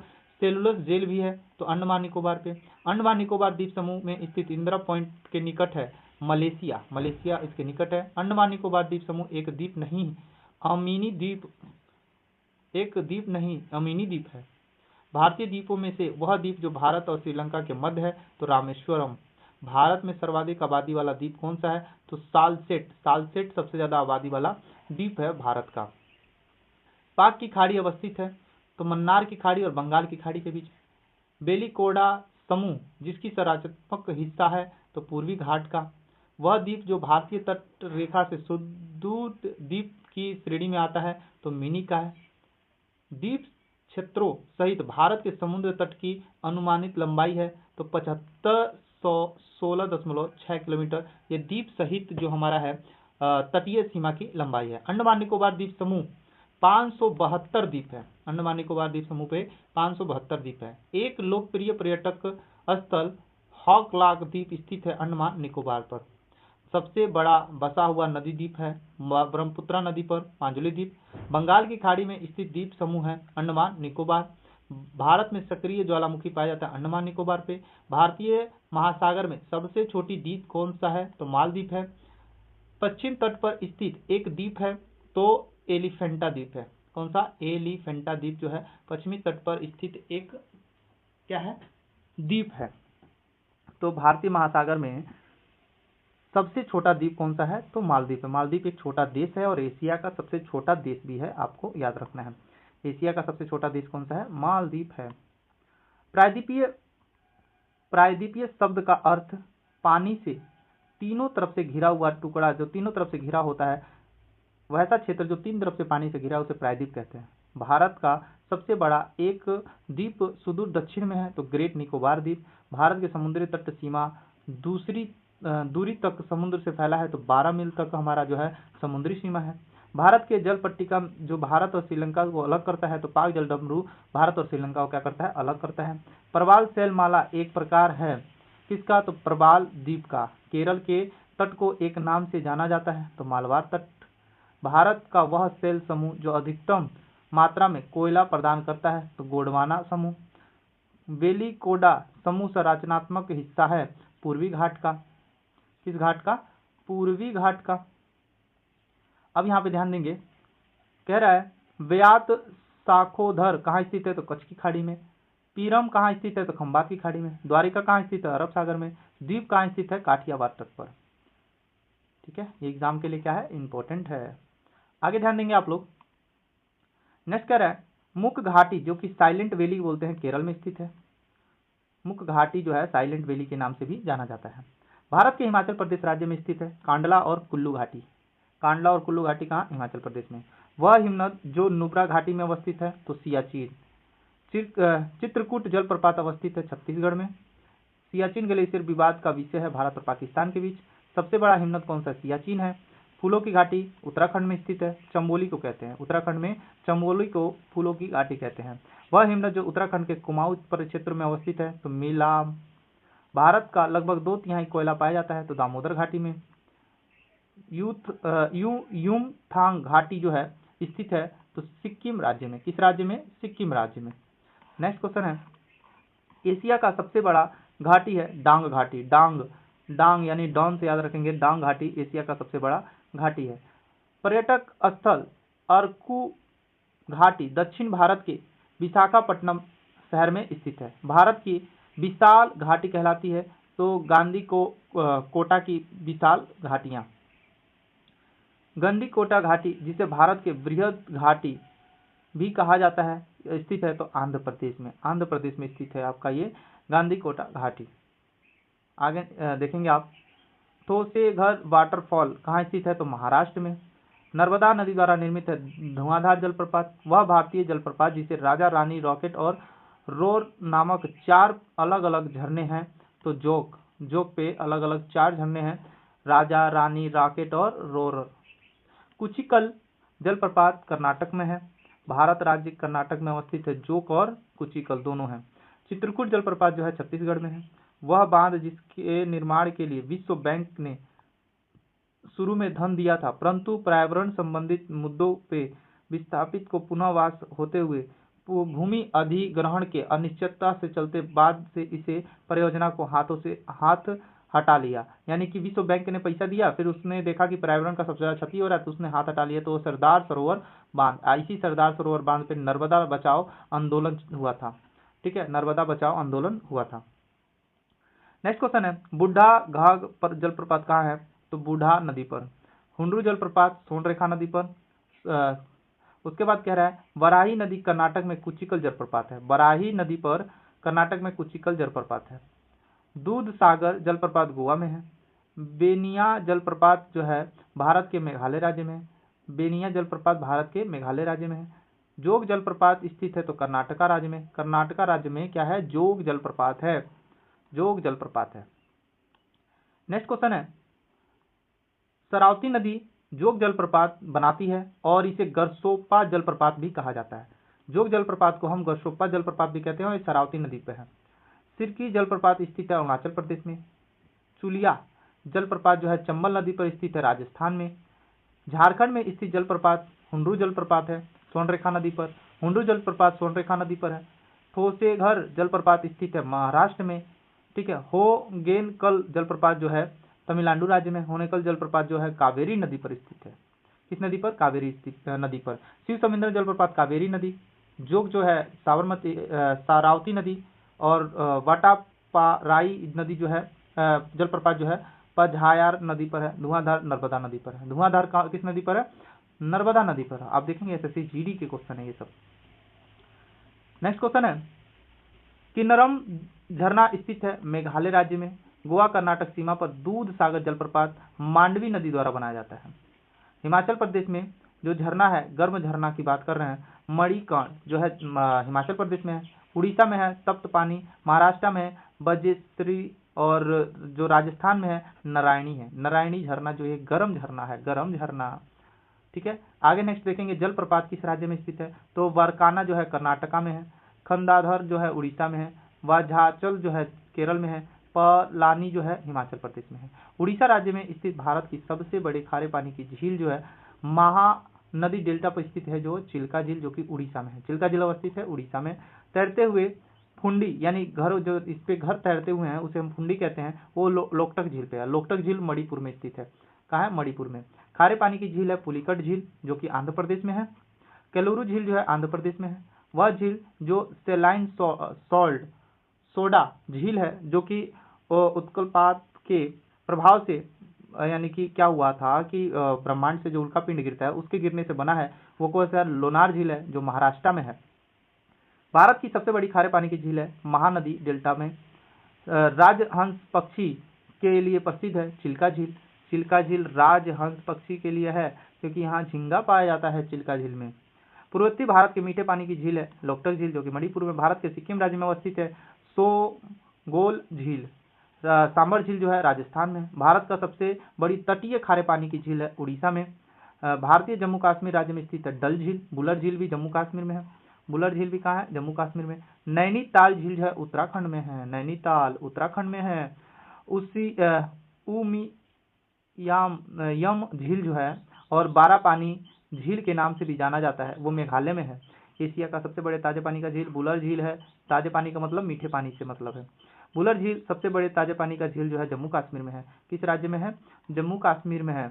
सेलुलस जेल भी है, तो अंडमान निकोबार पे। अंडमान निकोबार द्वीप समूह में स्थित इंदिरा पॉइंट के निकट है मलेशिया इसके निकट है। अंडमान निकोबार द्वीप समूह एक द्वीप नहीं अमीनी द्वीप है। भारतीय द्वीपों में से वह द्वीप जो भारत और श्रीलंका के मध्य है, तो रामेश्वरम। भारत में सर्वाधिक आबादी वाला द्वीप कौन सा है, तो सालसेट सबसे ज्यादा आबादी वाला द्वीप है भारत का। पाक की खाड़ी अवस्थित है, तो मन्नार की खाड़ी और बंगाल की खाड़ी के बीच। बेलीकोडा समूह जिसकी संरचनात्मक हिस्सा है तो पूर्वी घाट का। वह द्वीप जो भारतीय तट रेखा से सुदूर द्वीप की श्रेणी में आता है तो मिनी का है। द्वीप क्षेत्रों सहित भारत के समुद्र तट की अनुमानित लंबाई है तो 7516.6 किलोमीटर। ये द्वीप सहित जो हमारा है तटीय सीमा की लंबाई है। अंडमान निकोबार द्वीप समूह 572 द्वीप है। अंडमान निकोबार द्वीप समूह पे 572 द्वीप है। एक लोकप्रिय पर्यटक स्थल हॉकलॉक द्वीप स्थित है अंडमान निकोबार पर। सबसे बड़ा बसा हुआ नदी द्वीप है ब्रह्मपुत्रा नदी पर मांजुली द्वीप। बंगाल की खाड़ी में स्थित द्वीप समूह है अंडमान निकोबार। भारत में सक्रिय ज्वालामुखी पाया जाता है अंडमान निकोबार पे। भारतीय महासागर में सबसे छोटी द्वीप कौन सा है, तो मालदीव है। पश्चिम तट पर स्थित एक द्वीप है तो एलिफेंटा द्वीप है। कौन सा, एलिफेंटा द्वीप जो है पश्चिमी तट पर स्थित एक क्या है, द्वीप है। तो भारतीय महासागर में सबसे छोटा द्वीप कौन सा है, तो मालदीव है। मालदीव एक छोटा देश है और एशिया का सबसे छोटा देश भी है, आपको याद रखना है। एशिया का सबसे छोटा देश कौन सा है, मालदीव है। प्रायद्वीपीय शब्द का अर्थ पानी से तीनों तरफ से घिरा हुआ टुकड़ा, जो तीनों तरफ से घिरा होता है, वैसा क्षेत्र जो तीन तरफ से पानी से घिरा उसे प्रायद्वीप कहते हैं। भारत का सबसे बड़ा एक द्वीप सुदूर दक्षिण में है तो ग्रेट निकोबार द्वीप। भारत के समुद्री तट सीमा दूरी तक समुद्र से फैला है तो 12 मील तक हमारा जो है समुद्री सीमा है। भारत के जल पट्टिका जो भारत और श्रीलंका को अलग करता है तो पाक जलडमरू भारत और श्रीलंका को क्या करता है, अलग करता है। प्रवाल शैलमाला एक प्रकार है किसका, तो प्रवाल द्वीप का। केरल के तट को एक नाम से जाना जाता है तो मालवार तट। भारत का वह शैल समूह जो अधिकतम मात्रा में कोयला प्रदान करता है तो गोंडवाना समूह। बेलीकोडा समूह संरचनात्मक हिस्सा है पूर्वी घाट का। किस घाट का, पूर्वी घाट का। अब यहाँ पे ध्यान देंगे, कह रहा है व्यात शाखोधर कहाँ स्थित है, तो कच्छ की खाड़ी में। पीरम कहाँ स्थित है, तो खंबात की खाड़ी में। द्वारिका कहाँ स्थित है, अरब सागर में। द्वीप कहाँ स्थित है, काठियावाड़ तट पर। ठीक है, ये एग्जाम के लिए क्या है, इंपॉर्टेंट है। आगे ध्यान देंगे आप लोग। नेक्स्ट कह रहा है मुक घाटी जो कि साइलेंट वैली बोलते हैं, केरल में स्थित है। मुक घाटी जो है साइलेंट वैली के नाम से भी जाना जाता है। भारत के हिमाचल प्रदेश राज्य में स्थित है कांडला और कुल्लू घाटी। कांडला और कुल्लू घाटी कहाँ? हिमाचल प्रदेश में। वह हिमनद जो नुब्रा घाटी में अवस्थित है तो सियाचिन। चित्रकूट जलप्रपात अवस्थित है छत्तीसगढ़ में। सियाचिन ग्लेशियर विवाद का विषय है भारत और पाकिस्तान के बीच। सबसे बड़ा हिमनद कौन सा? सियाचिन है। फूलों की घाटी उत्तराखंड में स्थित है, चंबोली को कहते हैं। उत्तराखंड में चंबोली को फूलों की घाटी कहते हैं। वह हिमनद जो उत्तराखंड के कुमाऊं परिक्षेत्र में अवस्थित है तो मिलाम। भारत का लगभग 2/3 कोयला पाया जाता है तो दामोदर घाटी में। युमथांग घाटी जो है स्थित है तो सिक्किम राज्य में। किस राज्य में? सिक्किम राज्य में। नेक्स्ट क्वेश्चन है, एशिया का सबसे बड़ा घाटी है डांग घाटी। डांग यानी डॉन से याद रखेंगे, डांग घाटी एशिया का सबसे बड़ा घाटी है। पर्यटक स्थल अरकू घाटी दक्षिण भारत के विशाखापट्टनम शहर में स्थित है। भारत की विशाल घाटी कहलाती है तो गांधी को कोटा की विशाल घाटियां। गंदी कोटा घाटी जिसे भारत के बृहद घाटी भी कहा जाता है स्थित है तो आंध्र प्रदेश में। आंध्र प्रदेश में स्थित है आपका ये गांधी कोटा घाटी। आगे देखेंगे आप, थोसेघर वाटरफॉल कहाँ स्थित है तो महाराष्ट्र में। नर्मदा नदी द्वारा निर्मित है धुआंधार जलप्रपात। वह भारतीय जलप्रपात जिसे राजा रानी रॉकेट और रोर नामक 4 अलग अलग झरने हैं तो जोक पे अलग अलग 4 झरने हैं, राजा रानी रॉकेट और रोर। कुचिकल जलप्रपात कर्नाटक में है। भारत राज्य कर्नाटक में अवस्थित है, जोक और कुचिकल दोनों हैं। चित्रकूट जलप्रपात जो है छत्तीसगढ़ में है। वह बांध जिसके निर्माण के लिए विश्व बैंक ने शुरू में धन दिया था, परंतु पर्यावरण संबंधित मुद्दों पे विस्थापित को पुनः वास होते हुए भूमि अधिग्रहण के अनिश्चितता से चलते बाद से इसे परियोजना को हाथ हटा लिया। यानी कि विश्व बैंक ने पैसा दिया, फिर उसने देखा कि पर्यावरण का सबसे ज्यादा क्षति हो रहा है तो उसने हाथ हटा लिया। तो सरदार सरोवर बांध, इसी सरदार सरोवर बांध पे नर्मदा बचाओ आंदोलन हुआ था। ठीक है, नर्मदा बचाओ आंदोलन हुआ था। नेक्स्ट क्वेश्चन है, बुढ़ा घाघ पर जलप्रपात कहाँ है तो बूढ़ा नदी पर। हुंड्रू जलप्रपात सोनरेखा नदी पर। उसके बाद कह रहा है वराही नदी कर्नाटक में कुचिकल जलप्रपात है। वराही नदी पर कर्नाटक में कुचिकल जलप्रपात है। दूध सागर जलप्रपात गोवा में है। बेनिया जलप्रपात जो है भारत के मेघालय राज्य में है। बेनिया जलप्रपात भारत के मेघालय राज्य में है। जोग जलप्रपात स्थित है तो कर्नाटका राज्य में। कर्नाटका राज्य में क्या है? जोग जलप्रपात है। जोग जलप्रपात है। नेक्स्ट क्वेश्चन है, शरावती नदी जोग जलप्रपात बनाती है और इसे गरसोप्पा जलप्रपात भी कहा जाता है। जोग जलप्रपात को हम गरसोप्पा जलप्रपात भी कहते हैं और ये शरावती नदी पे है। सिरकी जलप्रपात स्थित है अरुणाचल प्रदेश में। चुलिया जलप्रपात जो है चंबल नदी पर स्थित है राजस्थान में। झारखंड में स्थित जलप्रपात हुंड्रू जलप्रपात है सोनरेखा नदी पर। हुंड्रू जलप्रपात सोनरेखा नदी पर है। थोसेघर जलप्रपात स्थित है महाराष्ट्र में। ठीक है, होगेनकल जलप्रपात जो है तमिलनाडु राज्य में। होनेकल जलप्रपात जो है कावेरी नदी पर स्थित है। किस नदी पर? कावेरी नदी पर। शिव समुद्र जलप्रपात कावेरी नदी। जोग जो है साबरमती सारावती नदी। और वाटापाराई नदी जो है जलप्रपात जो है पझायार नदी पर है। धुआंधार नर्मदा नदी पर है। धुआंधार किस नदी पर है? नर्मदा नदी पर है। आप देखेंगे एसएससी जीडी के क्वेश्चन है ये सब। नेक्स्ट क्वेश्चन है, किन्नरम झरना स्थित है मेघालय राज्य में। गोवा कर्नाटक सीमा पर दूध सागर जलप्रपात मांडवी नदी द्वारा बनाया जाता है। हिमाचल प्रदेश में जो झरना है, गर्म झरना की बात कर रहे हैं, मणिकर्ण जो है हिमाचल प्रदेश में है। उड़ीसा में है तप्त पानी। महाराष्ट्र में है बजेश्री। और जो राजस्थान में है नारायणी है। नारायणी झरना जो ये गर्म झरना है, गर्म झरना। ठीक है, आगे नेक्स्ट देखेंगे जलप्रपात किस राज्य में स्थित है तो वारकाना जो है कर्नाटका में है। खंडाधर जो है उड़ीसा में है। वाझाचल जो है केरल में है। पलानी जो है हिमाचल प्रदेश में है। उड़ीसा राज्य में स्थित भारत की सबसे बड़ी खारे पानी की झील जो है महानदी डेल्टा पर स्थित है जो चिल्का झील, जो कि उड़ीसा में है। चिल्का झील अवस्थित है उड़ीसा में। तैरते हुए फुंडी यानी घर जो इस पे घर तैरते हुए हैं उसे हम फुंडी कहते हैं, वो लोकटक झील पे है। लोकटक झील मणिपुर में स्थित है। कहाँ है? मणिपुर में। खारे पानी की झील है पुलिकट झील जो कि आंध्र प्रदेश में है। केलूरू झील जो है आंध्र प्रदेश में है। वह झील जो सेलाइन सोडा झील है जो कि उत्कलपात के प्रभाव से यानी कि क्या हुआ था कि ब्रह्मांड से जो उल्कापिंड गिरता है उसके गिरने से बना है, वो कौन सा? लोनार झील है जो महाराष्ट्र में है। भारत की सबसे बड़ी खारे पानी की झील है महानदी डेल्टा में। राजहंस पक्षी के लिए प्रसिद्ध है चिल्का झील। चिल्का झील राजहंस पक्षी के लिए है क्योंकि यहाँ झींगा पाया जाता है चिल्का झील में। पूर्वोत्तर भारत के मीठे पानी की झील है लोकटक झील, जो कि मणिपुर में भारत के सिक्किम राज्य में अवस्थित है। सोगोल झील, सांबर झील जो है राजस्थान में। भारत का सबसे बड़ी तटीय खारे पानी की झील है उड़ीसा में। भारतीय जम्मू कश्मीर राज्य में स्थित है डल झील। बुलर झील भी जम्मू कश्मीर में है। बुलर झील भी कहाँ है? जम्मू कश्मीर में। नैनीताल झील जो है उत्तराखंड में है। नैनीताल उत्तराखंड में है। उसी उमी यम झील जो है और बारापानी झील के नाम से भी जाना जाता है, वो मेघालय में है। एशिया का सबसे बड़े ताजे पानी का झील बुलर झील है। ताजे पानी का मतलब मीठे पानी से मतलब है। बुलर झील सबसे बड़े ताजे पानी का झील जो है जम्मू कश्मीर में है। किस राज्य में है? जम्मू कश्मीर में है।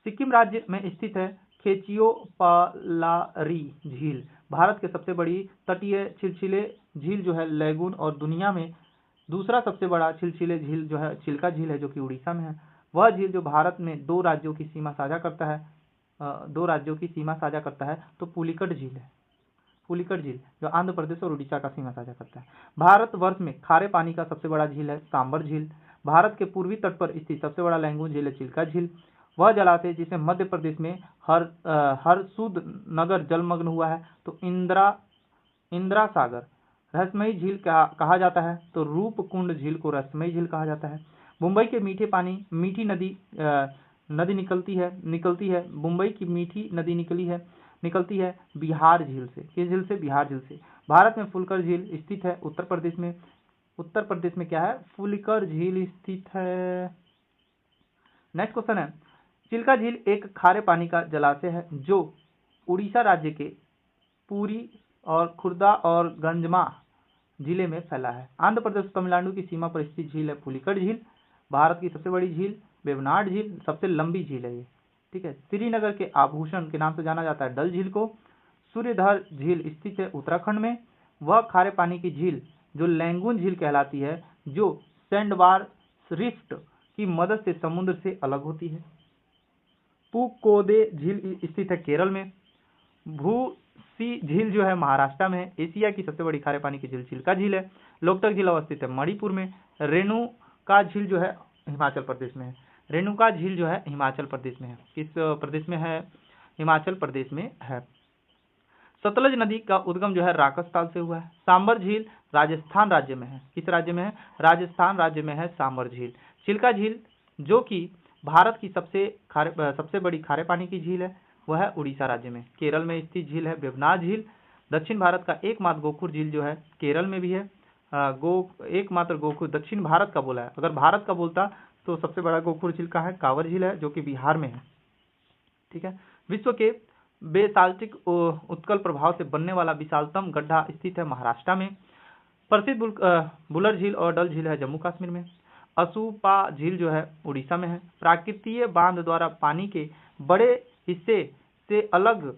सिक्किम राज्य में स्थित है खेचियोपालारी झील। भारत के सबसे बड़ी तटीय छिलछिले झील जो है लैगून, और दुनिया में दूसरा सबसे बड़ा छिलछिले झील जो है चिल्का झील है, जो कि उड़ीसा में है। वह झील जो भारत में दो राज्यों की सीमा साझा करता है, तो पुलिकट झील है। पुलिकट झील जो आंध्र प्रदेश और उड़ीसा का सीमा साझा करता है। भारतवर्ष में खारे पानी का सबसे बड़ा झील है सांबर झील। भारत के पूर्वी तट पर स्थित सबसे बड़ा लैंगून झील है चिल्का झील। वह जलाशय जिसे मध्य प्रदेश में हरसुद नगर जलमग्न हुआ है, तो इंदिरा सागर। रहस्यमयी झील कहा जाता है, तो रूपकुंड झील को रहस्यमयी झील कहा जाता है। मुंबई के मीठी नदी निकलती है। मुंबई की मीठी नदी निकलती है बिहार झील से। किस झील से? बिहार झील से। भारत में फुलकर झील स्थित है उत्तर प्रदेश में। उत्तर प्रदेश में क्या है? फुलकर झील स्थित है। नेक्स्ट क्वेश्चन है, चिल्का झील एक खारे पानी का जलाशय है जो उड़ीसा राज्य के पुरी और खुर्दा और गंजमा जिले में फैला है। आंध्र प्रदेश तमिलनाडु की सीमा पर स्थित झील है पुलिकट झील। भारत की सबसे बड़ी झील वेवनाड झील, सबसे लंबी झील है ये, ठीक है। श्रीनगर के आभूषण के नाम से जाना जाता है डल झील को। सूर्यधर झील स्थित है उत्तराखंड में। वह खारे पानी की झील जो लैंगून झील कहलाती है, जो सैंडबार रिफ्ट की मदद से समुद्र से अलग होती है। पुकोदे झील स्थित है केरल में। भूसी झील जो है महाराष्ट्र में है। एशिया की सबसे बड़ी खारे पानी की झील चिल्का झील है। लोकटक झील अवस्थित है मणिपुर में। रेणुका झील जो है हिमाचल प्रदेश में है। रेणुका झील जो है हिमाचल प्रदेश में है। किस प्रदेश में है? हिमाचल प्रदेश में है। सतलज नदी का उद्गम जो है राकसताल से हुआ है। सांबर झील राजस्थान राज्य में है। किस राज्य में है? राजस्थान राज्य में है सांबर झील। चिल्का झील जो कि भारत की सबसे बड़ी खारे पानी की झील है, वह है उड़ीसा राज्य में। केरल में स्थित झील है वेवनाड झील। दक्षिण भारत का एकमात्र गोखुर झील जो है केरल में भी है। एकमात्र गोखुर दक्षिण भारत का बोला है, अगर भारत का बोलता तो सबसे बड़ा गोखुर झील का है कांवर झील है, जो कि बिहार में है, ठीक है। विश्व के बेसाल्टिक उत्कल प्रभाव से बनने वाला विशालतम गड्ढा स्थित है महाराष्ट्र में। प्रसिद्ध बुलर झील और डल झील है जम्मू कश्मीर में। असुपा झील जो है उड़ीसा में है। प्राकृतिक बांध द्वारा पानी के बड़े हिस्से से अलग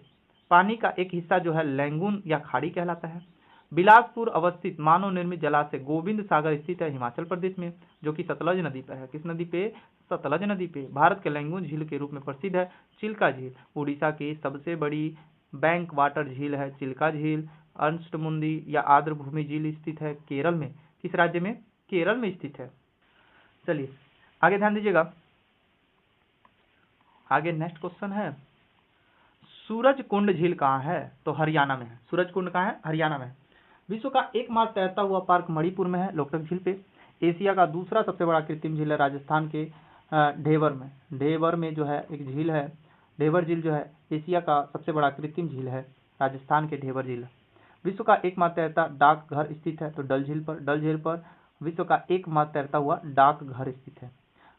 पानी का एक हिस्सा जो है लैंगून या खाड़ी कहलाता है। बिलासपुर अवस्थित मानव निर्मित जलाशय गोविंद सागर स्थित है हिमाचल प्रदेश में, जो कि सतलज नदी पर है। किस नदी पे? सतलज नदी पे। भारत के लैंगून झील के रूप में प्रसिद्ध है चिल्का झील। उड़ीसा की सबसे बड़ी बैंक वाटर झील है चिल्का झील। अंशमुंदी या आर्द्रभूमि झील स्थित है केरल में। किस राज्य में? केरल में स्थित है। चलिए आगे ध्यान दीजिएगा। आगे नेक्स्ट क्वेश्चन है, सूरजकुंड झील कहाँ है? तो हरियाणा में है। सूरजकुंड कहाँ है? हरियाणा में है। विश्व का एकमात्र तैरता हुआ पार्क मणिपुर में है लोकटक झील पे। एशिया का दूसरा सबसे बड़ा कृत्रिम झील है राजस्थान के ढेबर में। ढेबर में जो है एक झील है, ढेबर झील जो है एशिया का सबसे बड़ा कृत्रिम झील है, राजस्थान के ढेबर झील। विश्व का एकमात्र तैरता डाकघर स्थित है, तो डल झील पर। डल झील पर विश्व का एकमात्र तैरता हुआ डाकघर स्थित है।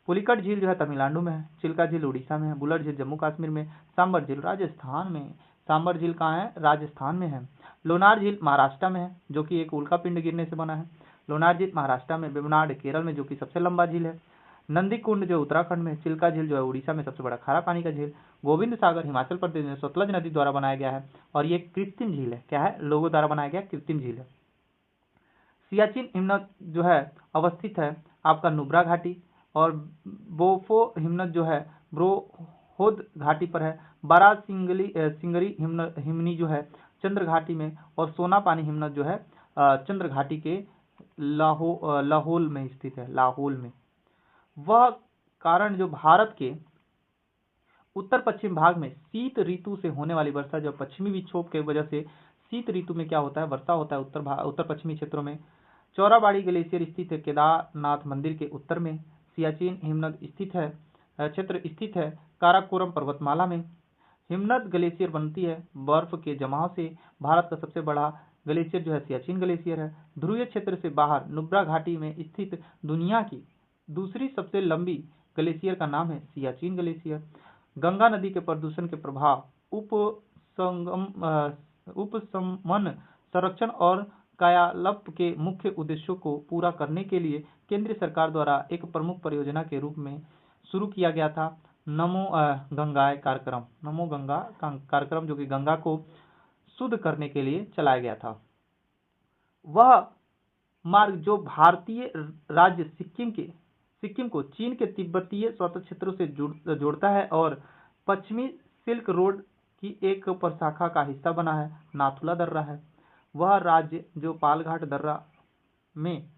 पुलिकट झील जो है तमिलनाडु में है। चिल्का झील उड़ीसा में है। बुलर झील जम्मू कश्मीर में। सांबर झील राजस्थान में। सांबर झील कहाँ है? राजस्थान में है। लोनार झील महाराष्ट्र में है, जो कि एक उल्का पिंड गिरने से बना है। लोनार झील महाराष्ट्र में। वेवनाड केरल में, जो कि सबसे लंबा झील है। नंदीकुंड जो उत्तराखंड में। चिल्का झील जो है उड़ीसा में सबसे बड़ा खारा पानी का झील। गोविंद सागर हिमाचल प्रदेश में सतलज नदी द्वारा बनाया गया है, और ये कृत्रिम झील है। क्या है? लोगों द्वारा बनाया गया कृत्रिम झील है। सियाचिन हिमनद जो है अवस्थित है आपका नुब्रा घाटी, और बोफो हिमनद जो है ब्रोहोद घाटी पर है। बारा सिंगरी हिमनी जो है चंद्र घाटी में, और सोना पानी हिमनद जो है चंद्र घाटी के लाहौल में स्थित है, लाहौल में। वह कारण जो भारत के उत्तर पश्चिम भाग में शीत ऋतु से होने वाली वर्षा, जो पश्चिमी विक्षोभ के वजह से शीत ऋतु में क्या होता है, वर्षा होता है उत्तर पश्चिमी क्षेत्रों में। चौराबाड़ी ग्लेशियर स्थित है केदारनाथ मंदिर के उत्तर में। सियाचिन हिमनद स्थित है क्षेत्र स्थित है काराकोरम पर्वतमाला में। हिमनद ग्लेशियर बनती है बर्फ के जमाव से। भारत का सबसे बड़ा ग्लेशियर जो है सियाचिन ग्लेशियर है। ध्रुवीय क्षेत्र से बाहर नुब्रा घाटी में स्थित दुनिया की दूसरी सबसे लंबी ग्लेशियर का नाम है सियाचिन ग्लेशियर। गंगा नदी के प्रदूषण के प्रभाव, उपशमन, संरक्षण और कायाकल्प के मुख्य उद्देश्यों को पूरा करने के लिए केंद्र सरकार द्वारा एक प्रमुख परियोजना के रूप में शुरू किया गया था नमो गंगाए कार्यक्रम। नमो गंगा कार्यक्रम जो कि गंगा को शुद्ध करने के लिए चलाया गया था। वह मार्ग जो भारतीय राज्य सिक्किम को चीन के तिब्बतीय स्वतंत्र क्षेत्रों से जोड़ता है और पश्चिमी सिल्क रोड की एक प्रशाखा का हिस्सा बना है, नाथुला दर्रा है। वह राज्य जो पालघाट दर्रा में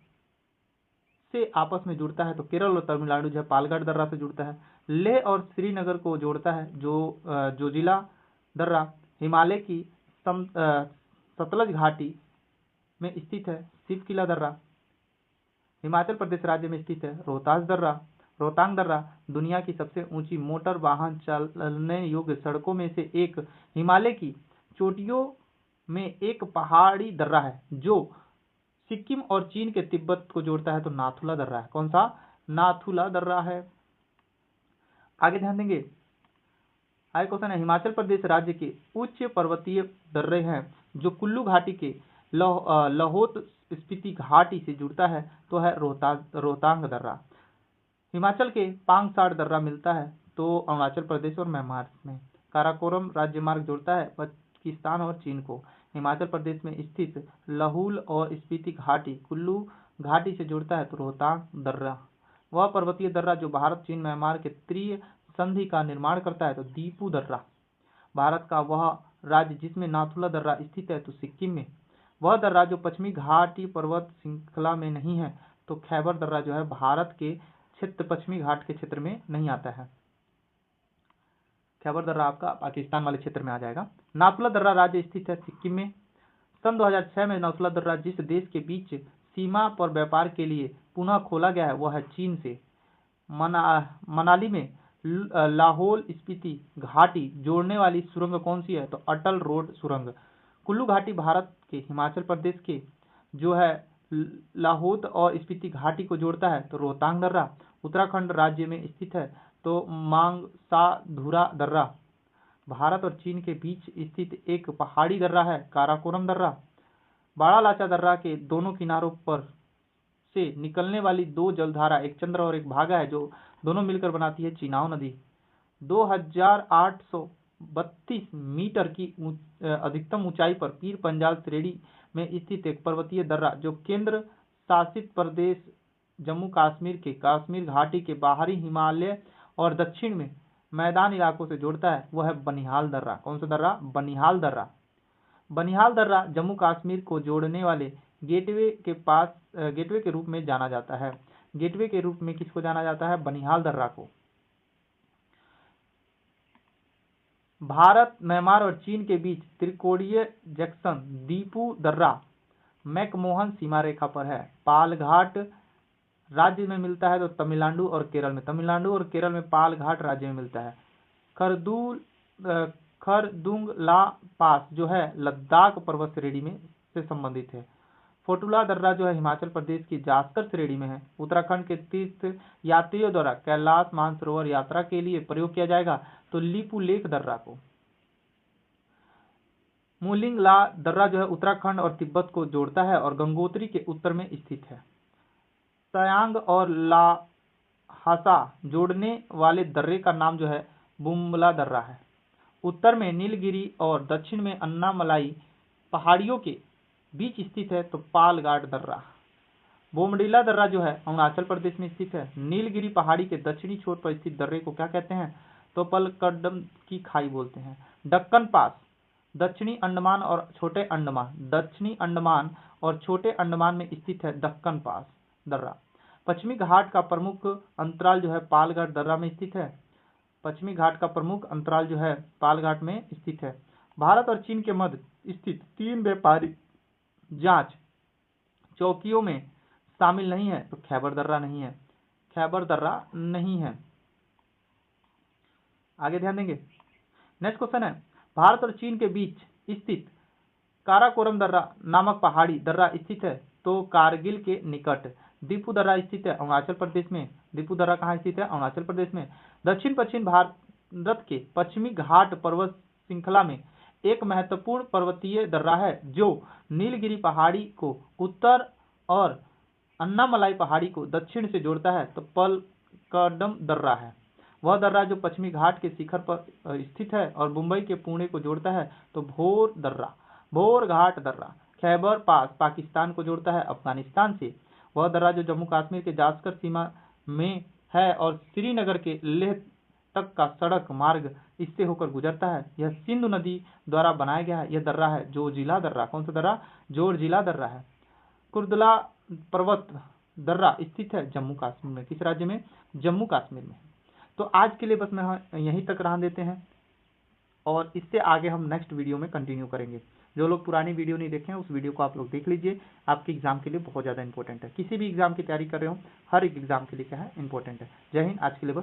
से आपस में जुड़ता है, तो केरल और तमिलनाडु जो है पालघाट दर्रा से जुड़ता है। लेह और श्रीनगर को जोड़ता है जो जोजिला दर्रा हिमालय की सतलज घाटी में स्थित है। शिवकिला दर्रा हिमाचल प्रदेश राज्य में स्थित है। रोहतांग दर्रा दुनिया की सबसे ऊंची मोटर वाहन चलने योग्य सड़कों में से एक हिमालय की चोटियों में एक पहाड़ी दर्रा है जो सिक्किम और चीन के तिब्बत को जोड़ता है, तो नाथुला दर्रा है। कौन सा? नाथुला दर्रा है। आगे ध्यान देंगे, आगे क्वेश्चन है, हिमाचल प्रदेश राज्य के उच्च पर्वतीय दर्रे हैं जो कुल्लू घाटी के लाहौल स्पीति घाटी से जुड़ता है, तो है रोहतांग दर्रा। हिमाचल के पांगसाड़ दर्रा मिलता है तो अरुणाचल प्रदेश और म्यांमार में। काराकोरम राज्य मार्ग जोड़ता है पाकिस्तान और चीन को। हिमाचल प्रदेश में स्थित लाहौल और स्पीति घाटी कुल्लू घाटी से जुड़ता है, तो रोहतांग दर्रा। वह पर्वतीय दर्रा जो भारत चीन म्यांमार के त्रिय संधि का निर्माण करता है, तो दीपू दर्रा। भारत का वह राज्य जिसमें नाथुला दर्रा स्थित है, तो सिक्किम में। वह दर्रा जो पश्चिमी घाटी पर्वत श्रृंखला में नहीं है, तो खैबर दर्रा जो है भारत के क्षेत्र पश्चिमी घाट के क्षेत्र में नहीं आता है। खैबर दर्रा आपका पाकिस्तान वाले क्षेत्र में आ जाएगा। नाथुला दर्रा राज्य स्थित है सिक्किम में। सन 2006 में नाथुला दर्रा जिस देश के बीच सीमा पर व्यापार के लिए पुनः खोला गया है वह है चीन से। मनाली में लाहौल स्पीति घाटी जोड़ने वाली सुरंग कौन सी है, तो अटल रोड सुरंग। कुल्लू घाटी भारत के हिमाचल प्रदेश के जो है लाहौल और स्पीति घाटी को जोड़ता है, तो रोहतांग दर्रा। उत्तराखंड राज्य में स्थित है, तो मांगसाधुरा दर्रा। भारत और चीन के बीच स्थित एक पहाड़ी दर्रा है काराकोरम दर्रा। बाड़ा लाचा दर्रा के दोनों किनारों पर से निकलने वाली दो जलधारा, एक चंद्र और एक भागा है, जो दोनों मिलकर बनाती है चिनाव नदी। 2832 मीटर की अधिकतम ऊंचाई पर पीर पंजाल श्रेणी में स्थित एक पर्वतीय दर्रा जो केंद्र शासित प्रदेश जम्मू कश्मीर के कश्मीर घाटी के बाहरी हिमालय और दक्षिण में मैदान इलाकों से जोड़ता है, वह है बनिहाल दर्रा। कौन सा दर्रा? बनिहाल दर्रा। बनिहाल दर्रा जम्मू कश्मीर को जोड़ने वाले गेटवे के रूप में जाना जाता है। गेटवे के रूप में किसको जाना जाता है? बनिहाल दर्रा को। भारत म्यांमार और चीन के बीच त्रिकोणीय जंक्शन दीपू दर्रा मैकमोहन सीमा रेखा पर है। पालघाट राज्य में मिलता है, तो तमिलनाडु और केरल में। तमिलनाडु और केरल में पालघाट राज्य में मिलता है। खरदुंगला पास जो है लद्दाख पर्वत श्रेणी में से संबंधित है। फोटुला दर्रा जो है हिमाचल प्रदेश की जास्कर श्रेणी में है। उत्तराखंड के तीर्थ यात्रियों द्वारा कैलाश मानसरोवर यात्रा के लिए प्रयोग किया जाएगा, तो लिपू लेक दर्रा को। मुलिंग ला दर्रा जो है उत्तराखंड और तिब्बत को जोड़ता है और गंगोत्री के उत्तर में स्थित है। सयांग और लाहासा जोड़ने वाले दर्रे का नाम जो है बुमला दर्रा है। उत्तर में नीलगिरी और दक्षिण में अन्नामलाई पहाड़ियों के बीच स्थित है, तो पालघाट दर्रा। बोमडीला दर्रा जो है अरुणाचल प्रदेश में स्थित है। नीलगिरी पहाड़ी के दक्षिणी छोर पर स्थित दर्रे को क्या कहते हैं, तो पलकडम की खाई बोलते हैं। दक्कन पास दक्षिणी अंडमान और छोटे अंडमान, दक्षिणी अंडमान और छोटे अंडमान में स्थित है दक्कन पास दर्रा। पश्चिमी घाट का प्रमुख अंतराल जो है पालघाट दर्रा में स्थित है। पश्चिमी घाट का प्रमुख अंतराल जो है पालघाट में स्थित है। भारत और चीन के मध्य स्थित 3 व्यापारिक जांच चौकियों में शामिल नहीं है, तो खैबर दर्रा नहीं है, खैबर दर्रा नहीं है। आगे ध्यान देंगे। नेक्स्ट क्वेश्चन है, भारत और चीन के बीच स्थित काराकोरम दर्रा नामक पहाड़ी दर्रा स्थित है, तो कारगिल के निकट। दीपू दर्रा स्थित है अरुणाचल प्रदेश में। दीपू दर्रा कहाँ स्थित है? अरुणाचल प्रदेश में। दक्षिण पश्चिम भारत के पश्चिमी घाट पर्वत श्रृंखला में एक महत्वपूर्ण पर्वतीय दर्रा है जो नीलगिरी पहाड़ी को उत्तर और अन्नामलाई पहाड़ी को दक्षिण से जोड़ता है, तो पलकड़म दर्रा है। वह दर्रा जो पश्चिमी घाट के शिखर पर स्थित है और मुंबई के पुणे को जोड़ता है, तो भोर दर्रा, भोर घाट दर्रा। खैबर पास पाकिस्तान को जोड़ता है अफगानिस्तान से। वह दर्रा जो जम्मू कश्मीर के जास्कर सीमा में है और श्रीनगर के लेह तक का सड़क मार्ग इससे होकर गुजरता है। यह सिंधु नदी द्वारा बनाया गया है। यह दर्रा है जोजिला दर्रा। कौन सा दर्रा? जोजिला दर्रा है। कुर्दला पर्वत दर्रा स्थित है जम्मू कश्मीर में। किस राज्य में? जम्मू कश्मीर में। तो आज के लिए बस मैं यहीं तक रहने देते हैं और इससे आगे हम नेक्स्ट वीडियो में कंटिन्यू करेंगे। जो लोग पुरानी वीडियो नहीं देखे हैं उस वीडियो को आप लोग देख लीजिए, आपके एग्जाम के लिए बहुत ज़्यादा इंपॉर्टेंट है। किसी भी एग्जाम की तैयारी कर रहे हो, हर एक एग्जाम के लिए क्या है इंपॉर्टेंट है। जय हिंद। आज के लिए बस